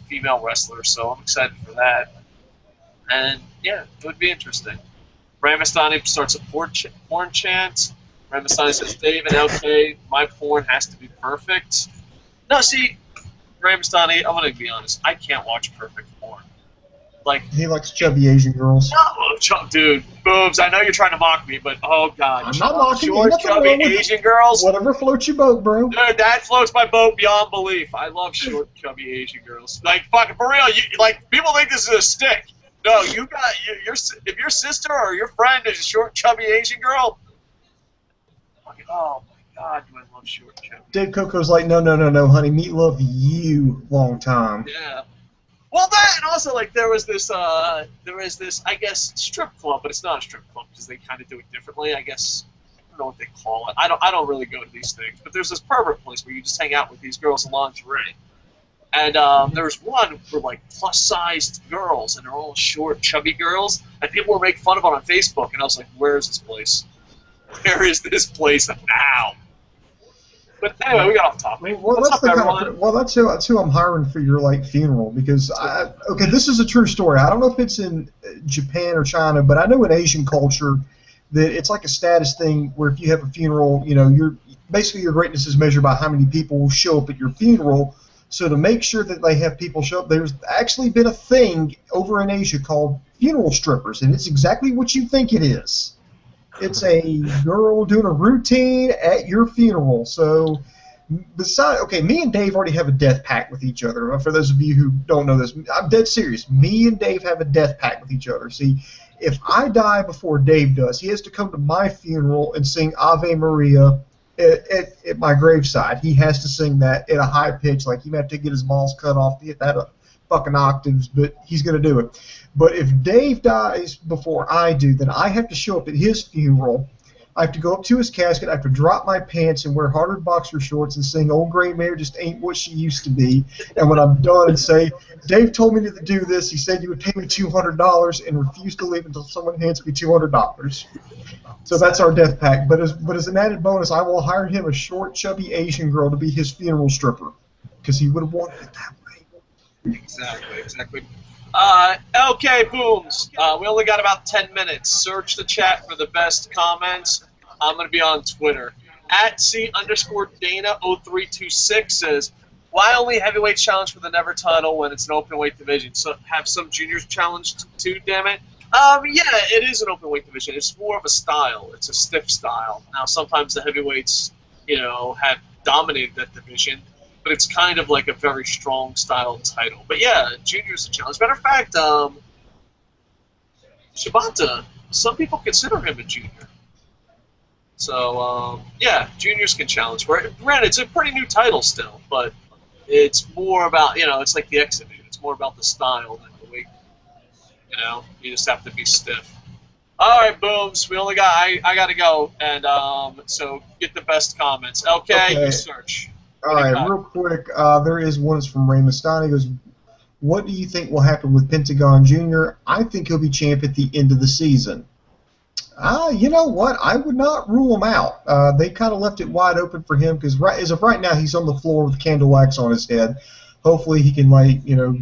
female wrestlers, so I'm excited for that. And yeah, it would be interesting. Ramastani starts a porn chant. Ramastani says, Dave and LK, my porn has to be perfect. No, see, Ramastani, I'm going to be honest, I can't watch perfect porn. Like, he likes chubby Asian girls. No, dude, boobs, I know you're trying to mock me, but oh god. I'm not mocking you. Short, chubby Asian girls? Whatever floats your boat, bro. Dude, that floats my boat beyond belief. I love short, chubby Asian girls. Like, fucking, for real, people think this is a stick. No, if your sister or your friend is a short, chubby Asian girl, fucking, oh my god, do I love short, chubby. Dave Coco's like, no, honey, meatloaf you long time. Yeah. Well, that, and also, like, there was this, I guess, strip club, but it's not a strip club because they kind of do it differently. I guess, I don't know what they call it. I don't really go to these things, but there's this pervert place where you just hang out with these girls in lingerie. And there was one for, like, plus-sized girls, and they're all short, chubby girls, and people were making fun of it on Facebook, and I was like, where is this place? Where is this place now? But anyway, we got off topic. Well, that's who I'm hiring for your funeral because this is a true story. I don't know if it's in Japan or China, but I know in Asian culture that it's like a status thing where if you have a funeral, your greatness is measured by how many people show up at your funeral. So to make sure that they have people show up, there's actually been a thing over in Asia called funeral strippers, and it's exactly what you think it is. It's a girl doing a routine at your funeral. So, me and Dave already have a death pact with each other. For those of you who don't know this, I'm dead serious. Me and Dave have a death pact with each other. See, if I die before Dave does, he has to come to my funeral and sing Ave Maria at my graveside. He has to sing that at a high pitch, like he might have to get his balls cut off to get that fucking octaves, but he's going to do it. But if Dave dies before I do, then I have to show up at his funeral. I have to go up to his casket. I have to drop my pants and wear harder boxer shorts and sing Old Gray Mare Just Ain't What She Used to Be. And when I'm done and say, Dave told me to do this, he said you would pay me $200 and refuse to leave until someone hands me $200. So that's our death pact. But as an added bonus, I will hire him a short, chubby Asian girl to be his funeral stripper because he would have wanted it that way. Exactly. Okay, Booms. We only got about 10 minutes. Search the chat for the best comments. I'm going to be on Twitter. @C_Dana0326 says, why only heavyweight challenge for the Never title when it's an openweight division? So have some juniors challenged too, damn it? Yeah, it is an openweight division. It's more of a style. It's a stiff style. Now, sometimes the heavyweights, have dominated that division. But it's kind of like a very strong style title. But yeah, Junior's a challenge. Matter of fact, Shibata, some people consider him a junior. So, yeah, juniors can challenge. Granted, it's a pretty new title still, but it's more about, it's like the X Division. It's more about the style than the weight. You just have to be stiff. All right, Booms, we only got, I got to go. And so get the best comments. Okay. You search. All right, real quick, there is one that's from Ray Mastani. He goes, what do you think will happen with Pentagon Jr.? I think he'll be champ at the end of the season. You know what? I would not rule him out. They kind of left it wide open for him because as of right now, he's on the floor with candle wax on his head. Hopefully he can,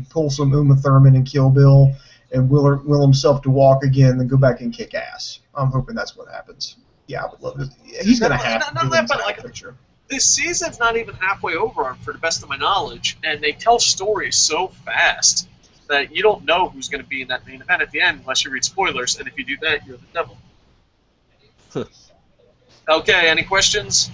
pull some Uma Thurman and Kill Bill and will himself to walk again and go back and kick ass. I'm hoping that's what happens. Yeah, I would love it. He's going to have to do the picture. This season's not even halfway over, for the best of my knowledge, and they tell stories so fast that you don't know who's going to be in that main event at the end unless you read spoilers, and if you do that, you're the devil. Okay, any questions?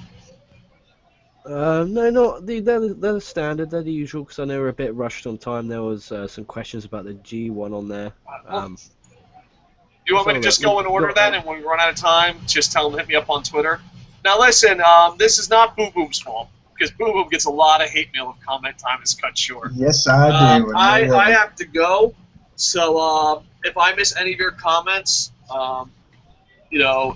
No, they're standard. They're the usual, because I know we're a bit rushed on time. There was some questions about the G1 on there. You want me to just go in order then, and when we run out of time, just tell them to hit me up on Twitter? Now listen, this is not Boo Boom's fault, because Boo Boom gets a lot of hate mail if comment time is cut short. Yes, I do. I have to go, so if I miss any of your comments,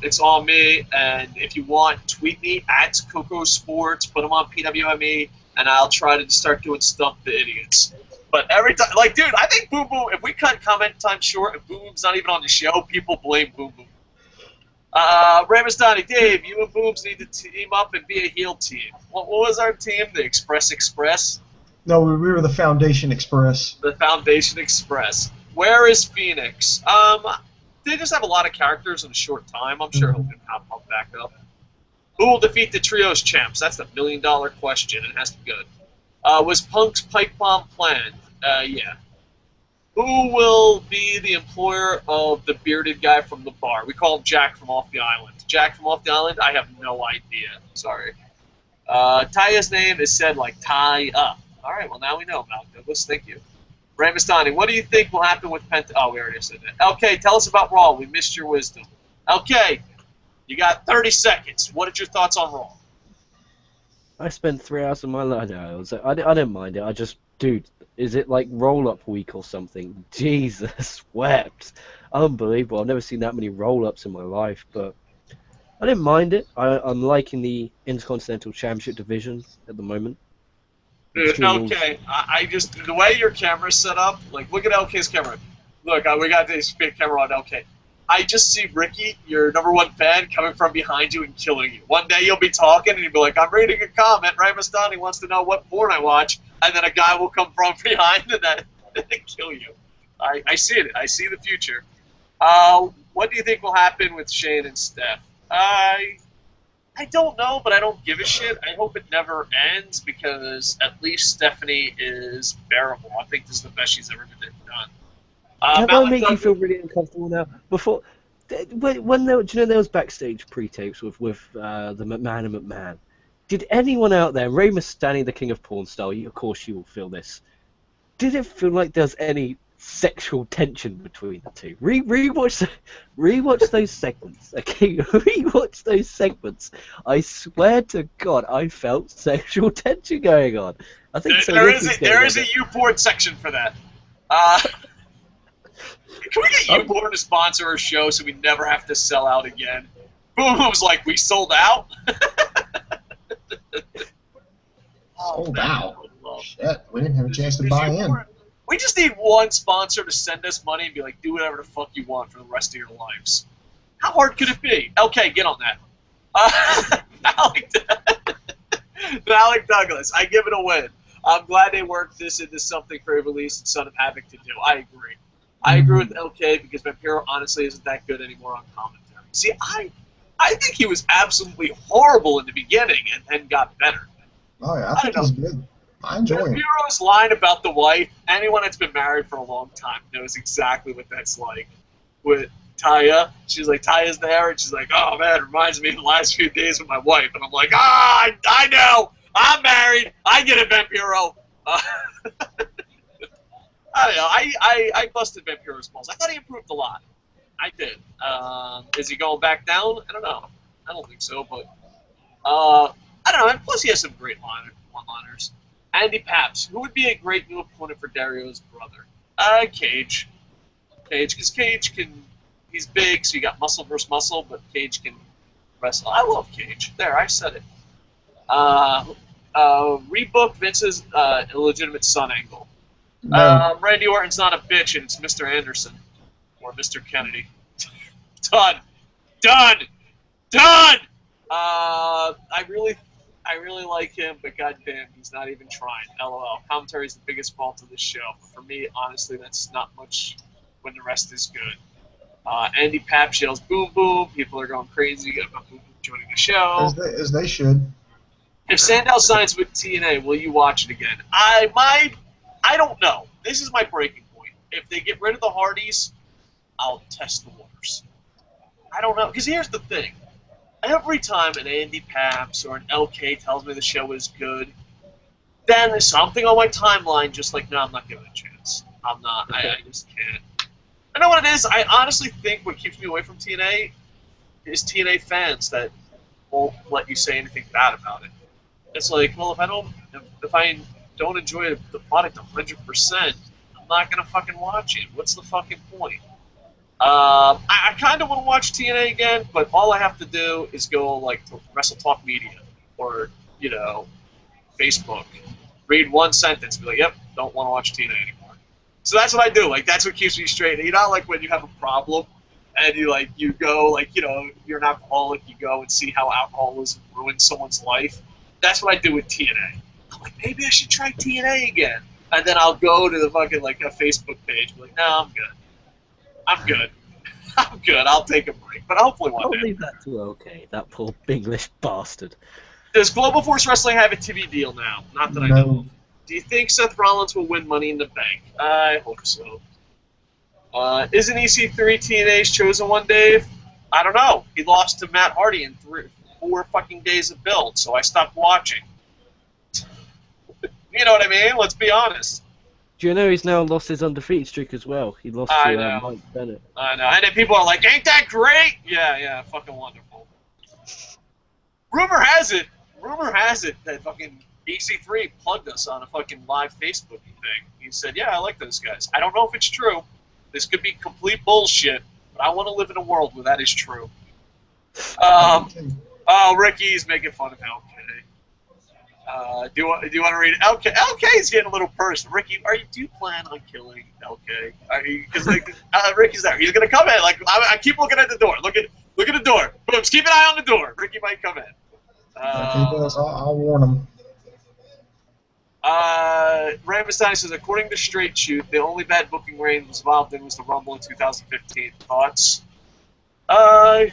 it's on me, and if you want, tweet me @KocoSports, put them on PWME, and I'll try to start doing Stump the Idiots. But every time, like, dude, I think Boom Boom, if we cut comment time short and Boom Boom's not even on the show, people blame Boom Boom. Ramazani, Dave, you and Booms need to team up and be a heel team. What was our team? The Express? No, we were the Foundation Express. The Foundation Express. Where is Phoenix? They just have a lot of characters in a short time. I'm sure he'll pop back up. Who will defeat the Trios champs? That's the $1 million question. It has to be good. Was Punk's pipe bomb planned? Yeah. Who will be the employer of the bearded guy from the bar? We call him Jack from Off the Island. Jack from Off the Island? I have no idea. Sorry. Taya's name is said like tie up. All right, well, now we know, Mal Douglas. Thank you. Ramastani, what do you think will happen with Penta? Oh, we already said that. Okay, tell us about Raw. We missed your wisdom. Okay, you got 30 seconds. What are your thoughts on Raw? I spent 3 hours of my life. I didn't mind it. I just, dude, is it like roll-up week or something? Jesus, wept. Unbelievable. I've never seen that many roll-ups in my life, but I didn't mind it. I'm liking the Intercontinental Championship division at the moment. Okay, I just, the way your camera's set up, like, look at LK's camera. Look, we got this big camera on LK. I just see Ricky, your #1 fan, coming from behind you and killing you. One day you'll be talking and you'll be like, I'm reading a comment, Ray Mastani wants to know what porn I watch, and then a guy will come from behind and kill you. I see it. I see the future. What do you think will happen with Shane and Steph? I don't know, but I don't give a shit. I hope it never ends because at least Stephanie is bearable. I think this is the best she's ever been done. That might make you feel really uncomfortable now. Before, when there, do you know there was backstage pre-tapes with the McMahon and McMahon? Did anyone out there, Ray Mastani, the King of Porn style, of course you will feel this. Did it feel like there's any sexual tension between the two? Rewatch those segments, okay? Rewatch those segments. I swear to God, I felt sexual tension going on. I think there is a U-Port section for that. Can we get U-Port to sponsor our show so we never have to sell out again? Boom was like, we sold out? Sold out? Shit, we didn't have a chance to buy in. We just need one sponsor to send us money and be like, do whatever the fuck you want for the rest of your lives. How hard could it be? Okay, get on that. Alec Douglas, I give it a win. I'm glad they worked this into something for Ivelisse and Son of Havoc to do. I agree. I agree with LK because Vampiro honestly isn't that good anymore on commentary. See, I think he was absolutely horrible in the beginning and then got better. Oh, yeah, I think he's good. I enjoy it. Vampiro's line about the wife, anyone that's been married for a long time knows exactly what that's like. With Taya, she's like, Taya's there, and she's like, oh, man, it reminds me of the last few days with my wife. And I'm like, I know. I'm married. I get it, Vampiro. I don't know. I busted Vampiro's balls. I thought he improved a lot. I did. Is he going back down? I don't know. I don't think so, but I don't know. And plus, he has some great one-liners. Andy Paps, who would be a great new opponent for Dario's brother? Cage. Because Cage can. He's big, so you got muscle versus muscle, but Cage can wrestle. I love Cage. There, I said it. Rebook Vince's illegitimate son angle. No. Randy Orton's not a bitch, and it's Mr. Anderson. Or Mr. Kennedy. Done! I really like him, but goddamn, he's not even trying. LOL. Commentary is the biggest fault of this show. But for me, honestly, that's not much when the rest is good. Andy Paps yells boom boom. People are going crazy about boom boom joining the show. As they should. If Sandow signs with TNA, will you watch it again? I don't know. This is my breaking point. If they get rid of the Hardys, I'll test the waters. I don't know. Because here's the thing. Every time an Andy Paps or an LK tells me the show is good, then there's something on my timeline just like, no, I'm not giving it a chance. I'm not. I just can't. I know what it is. I honestly think what keeps me away from TNA is TNA fans that won't let you say anything bad about it. It's like, well, if I don't enjoy the product 100%, I'm not gonna fucking watch it. What's the fucking point? I kind of want to watch TNA again, but all I have to do is go like to Wrestle Talk Media or Facebook, read one sentence, be like, yep, don't want to watch TNA anymore. So that's what I do. Like, that's what keeps me straight. You know, like when you have a problem and you go, like, you know, you're an alcoholic, you go and see how alcoholism ruins someone's life. That's what I do with TNA. I'm like, maybe I should try TNA again. And then I'll go to the fucking, like, a Facebook page, be like, no, I'm good. I'm good. I'm good. I'll take a break. But hopefully one day. I'll leave that to OK, that poor English bastard. Does Global Force Wrestling have a TV deal now? Not that I know of. Do you think Seth Rollins will win Money in the Bank? I hope so. Isn't EC3 TNA's chosen one, Dave? I don't know. He lost to Matt Hardy in 4 fucking days of build, so I stopped watching. You know what I mean? Let's be honest. Do you know he's now lost his undefeated streak as well? He lost to Mike Bennett. I know. And then people are like, ain't that great? Yeah, fucking wonderful. Rumor has it that fucking EC3 plugged us on a fucking live Facebook thing. He said, yeah, I like those guys. I don't know if it's true. This could be complete bullshit, but I want to live in a world where that is true. Ricky's making fun of LK. Do you want to read it? LK is getting a little personal. Ricky, do you plan on killing LK? Because Ricky's there. He's gonna come in. Like I keep looking at the door. Look at the door. Boom. Keep an eye on the door. Ricky might come in. If he does, I'll warn him. Ray Mastani says, according to Straight Shoot, the only bad booking Reigns was involved in was the Rumble in 2015. Thoughts? I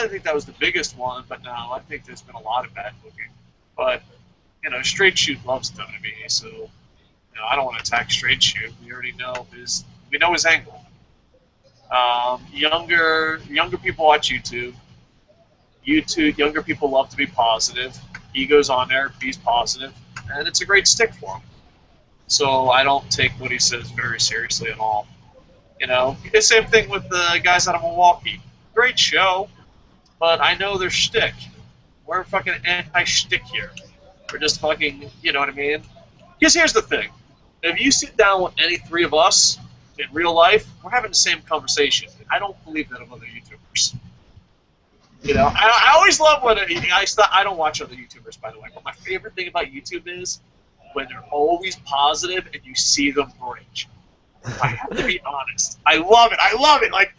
think that was the biggest one, but no, I think there's been a lot of bad booking. But, you know, Straight Shoot loves WWE, so, you know, I don't want to attack Straight Shoot. We already know his angle. Younger people watch YouTube. Younger people love to be positive. He goes on there, he's positive, and it's a great stick for him. So I don't take what he says very seriously at all. You know, the same thing with the guys out of Milwaukee. Great show, but I know their shtick. We're fucking anti-shtick here. We're just fucking, you know what I mean? Because here's the thing. If you sit down with any 3 of us in real life, we're having the same conversation. I don't believe that of other YouTubers. You know, I always love when I don't watch other YouTubers, by the way, but my favorite thing about YouTube is when they're always positive and you see them break. I have to be honest. I love it. Like,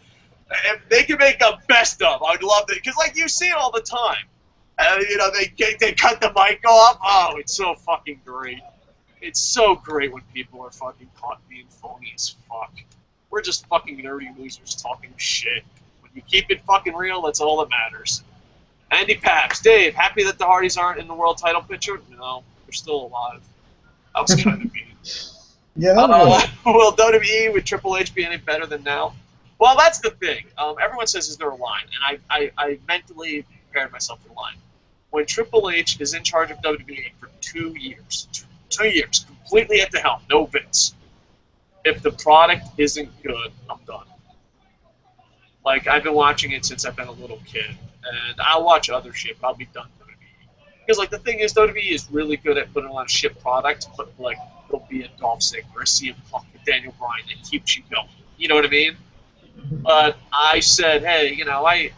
if they can make a best of, I'd love it. Because, like, you see it all the time. You know, they cut the mic off. Oh, it's so fucking great. It's so great when people are fucking caught being phony as fuck. We're just fucking nerdy losers talking shit. When you keep it fucking real, that's all that matters. Andy Paps, Dave, happy that the Hardys aren't in the world title picture? No, they're still alive. I was kind of mean. Yeah. Will WWE with Triple H be any better than now? Well, that's the thing. Everyone says, is there a line? And I mentally prepared myself for the line. When Triple H is in charge of WWE for 2 years, 2 years, completely at the helm, no Vince. If the product isn't good, I'm done. Like, I've been watching it since I've been a little kid. And I'll watch other shit, but I'll be done with WWE. Because, like, the thing is, WWE is really good at putting on shit product, but, like, there'll be a Dolph Ziggler, a CM Punk, a Daniel Bryan that keeps you going. You know what I mean? But I said, hey, you know, I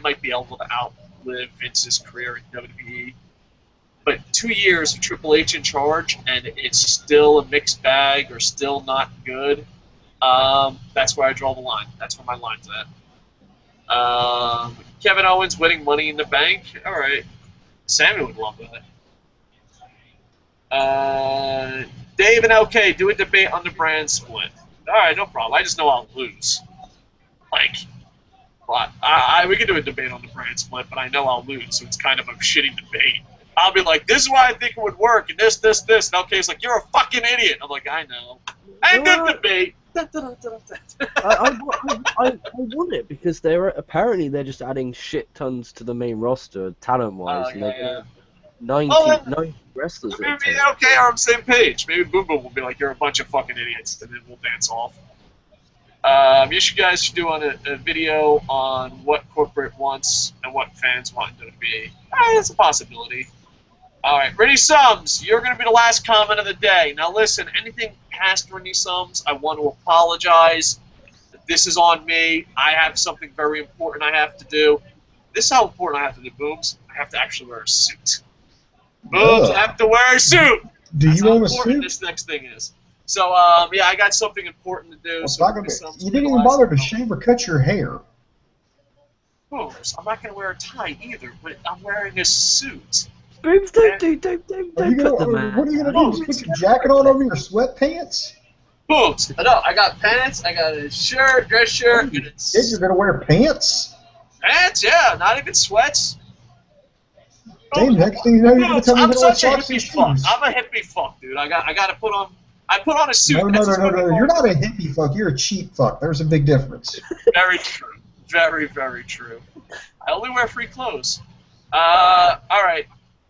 might be able to outlive Vince's career in WWE. But 2 years of Triple H in charge, and it's still a mixed bag or still not good, that's where I draw the line. That's where my line's at. Kevin Owens winning Money in the Bank. All right. Sammy would love that. Dave and LK, do a debate on the brand split. All right, no problem. I just know I'll lose. Like, but we could do a debate on the brand split, but I know I'll lose, so it's kind of a shitty debate. I'll be like, this is why I think it would work, and this. And LK's like, you're a fucking idiot. I'm like, I know. And good debate. I want it because they're just adding shit tons to the main roster talent-wise. Yeah. 90 wrestlers. Maybe LK are on the same page. Maybe Boom Boom will be like, you're a bunch of fucking idiots, and then we'll dance off. You guys should do a video on what corporate wants and what fans want it to be. That's a possibility. All right, Rennie Sums, you're going to be the last comment of the day. Now listen, anything past Rennie Sums, I want to apologize. This is on me. I have something very important I have to do. This is how important I have to do, Booms. I have to actually wear a suit. Booms have to wear a suit. Do That's you how own a important suit? this next thing is. So, yeah, I got something important to do. Well, So you didn't even bother to shave or cut your hair. Booms, I'm not going to wear a tie either, but I'm wearing a suit. Booms, don't put the man. What are you going to do? Just put your jacket on over your sweatpants? Booms. No, I got pants, I got a shirt, dress shirt. And You're going to wear pants? Pants, yeah, not even sweats. Damn, next thing you know, you're going to tell me I'm to wear such a socks and hippie fuck. shoes. I'm a hippie fuck, dude. I got to put on. I put on a suit. No. You're not a hippie fuck. You're a cheap fuck. There's a big difference. Very true. Very, very true. I only wear free clothes. All right.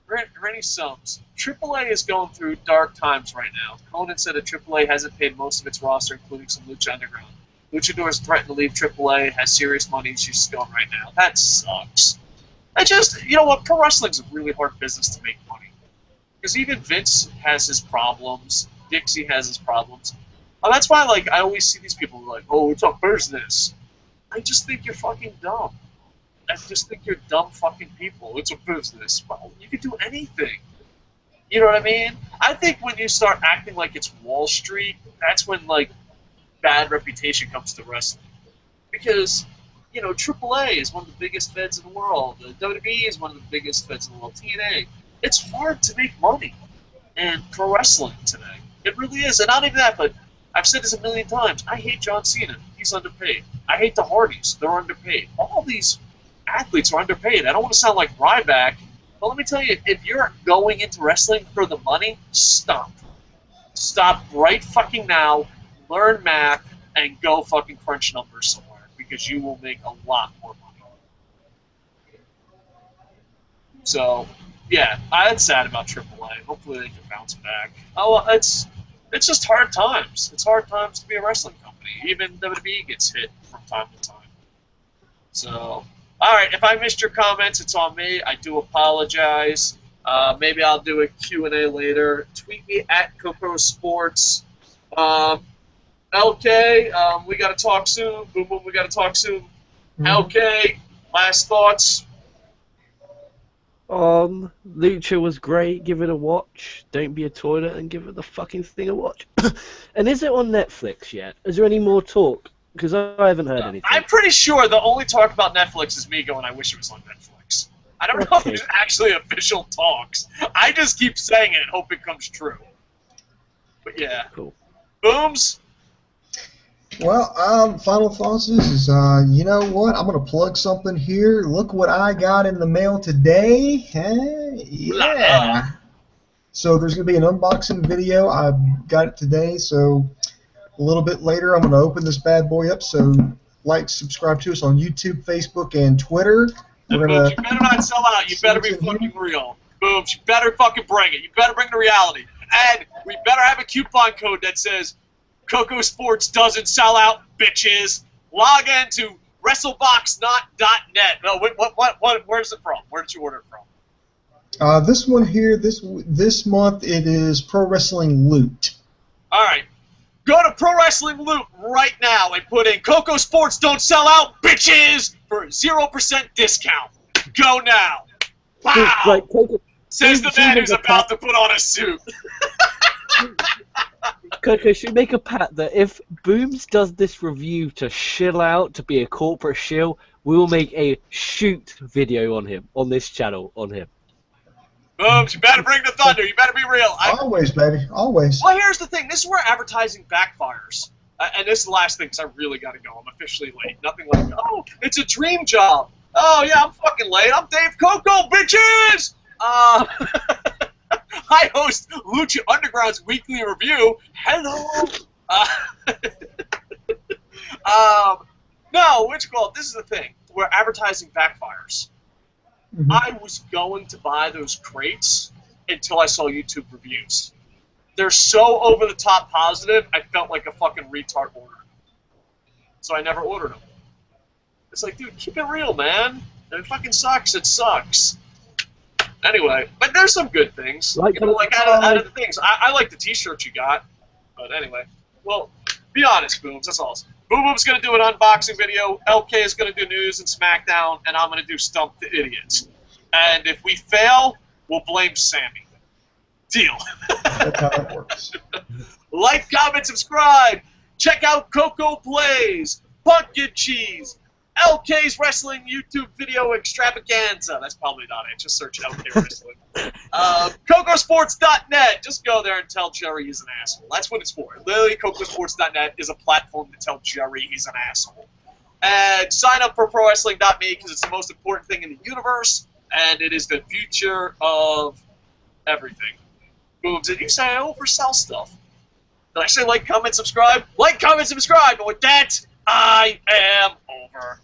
Rennie Sums. AAA is going through dark times right now. Conan said that AAA hasn't paid most of its roster, including some Lucha Underground. Luchadors threatened to leave AAA, has serious money issues going right now. That sucks. I just, you know what, pro wrestling's a really hard business to make money. Because even Vince has his problems, Dixie has his problems. That's why, like, I always see these people like, oh, it's a business. I just think you're fucking dumb. I just think you're dumb fucking people. It's a business. Well, you could do anything. You know what I mean? I think when you start acting like it's Wall Street, that's when, like, bad reputation comes to wrestling. Because, you know, AAA is one of the biggest feds in the world. WWE is one of the biggest feds in the world. TNA. It's hard to make money in pro wrestling today. It really is. And not even that, but I've said this a million times. I hate John Cena. He's underpaid. I hate the Hardys. They're underpaid. All these athletes are underpaid. I don't want to sound like Ryback, but let me tell you, if you're going into wrestling for the money, stop. Stop right fucking now, learn math, and go fucking crunch numbers somewhere, because you will make a lot more money. So, yeah, that's sad about AAA. Hopefully they can bounce back. Oh, it's just hard times. It's hard times to be a wrestling company. Even WWE gets hit from time to time. So, all right, if I missed your comments, it's on me. I do apologize. Maybe I'll do a Q&A later. Tweet me at KocoSports. LK, we got to talk soon. Boom, boom, we got to talk soon. LK, last thoughts? Lucha was great. Give it a watch. Don't be a toilet and give it the fucking thing a watch. And is it on Netflix yet? Is there any more talk? Because I haven't heard anything. I'm pretty sure the only talk about Netflix is me going, I wish it was on Netflix. I don't know if there's actually official talks. I just keep saying it and hope it comes true. But yeah. Cool. Booms? Well, final thoughts is, you know what? I'm going to plug something here. Look what I got in the mail today. Hey, yeah. So there's going to be an unboxing video. I got it today, so a little bit later I'm going to open this bad boy up. So like, subscribe to us on YouTube, Facebook, and Twitter. Booms, you better not sell out. You better be fucking real. Booms, you better fucking bring it. You better bring the reality. And we better have a coupon code that says KocoSports doesn't sell out, bitches. Log in to WrestleBoxNot.net. No, where's it from? Where did you order it from? This one here, this month, it is Pro Wrestling Loot. All right. Go to Pro Wrestling Loot right now and put in KocoSports don't sell out, bitches, for a 0% discount. Go now. Wow. Like, Says the man who's about to put on a suit. Coco, should we make a pact that if Booms does this review to shill out, to be a corporate shill, we will make a shoot video on him, on this channel, on him. Booms, you better bring the thunder. You better be real. Always, baby. Always. Well, here's the thing. This is where advertising backfires. And this is the last thing, because I really got to go. I'm officially late. Nothing like, oh, it's a dream job. Oh, yeah, I'm fucking late. I'm Dave Coco, bitches! I host Lucha Underground's weekly review. Hello! No, what's it called? This is the thing, where advertising backfires. Mm-hmm. I was going to buy those crates until I saw YouTube reviews. They're so over-the-top positive, I felt like a fucking retard ordering. So I never ordered them. It's like, dude, keep it real, man. If it fucking sucks, it sucks. Anyway, but there's some good things. Like out of the things. I like the t-shirt you got. But anyway, well, be honest, Booms. That's all. Boom Boom's going to do an unboxing video. LK is going to do news and SmackDown, and I'm going to do Stump the Idiots. And if we fail, we'll blame Sammy. Deal. That's how it works. Like, comment, subscribe. Check out Coco Plays, Pumpkin Cheese, LK's Wrestling YouTube video extravaganza. That's probably not it. Just search LK Wrestling. KocoSports.net. Just go there and tell Jerry he's an asshole. That's what it's for. Literally, KocoSports.net is a platform to tell Jerry he's an asshole. And sign up for ProWrestling.me because it's the most important thing in the universe, and it is the future of everything. Boobs, did you say I oversell stuff? Did I say like, comment, subscribe? Like, comment, subscribe. And with that, I am over.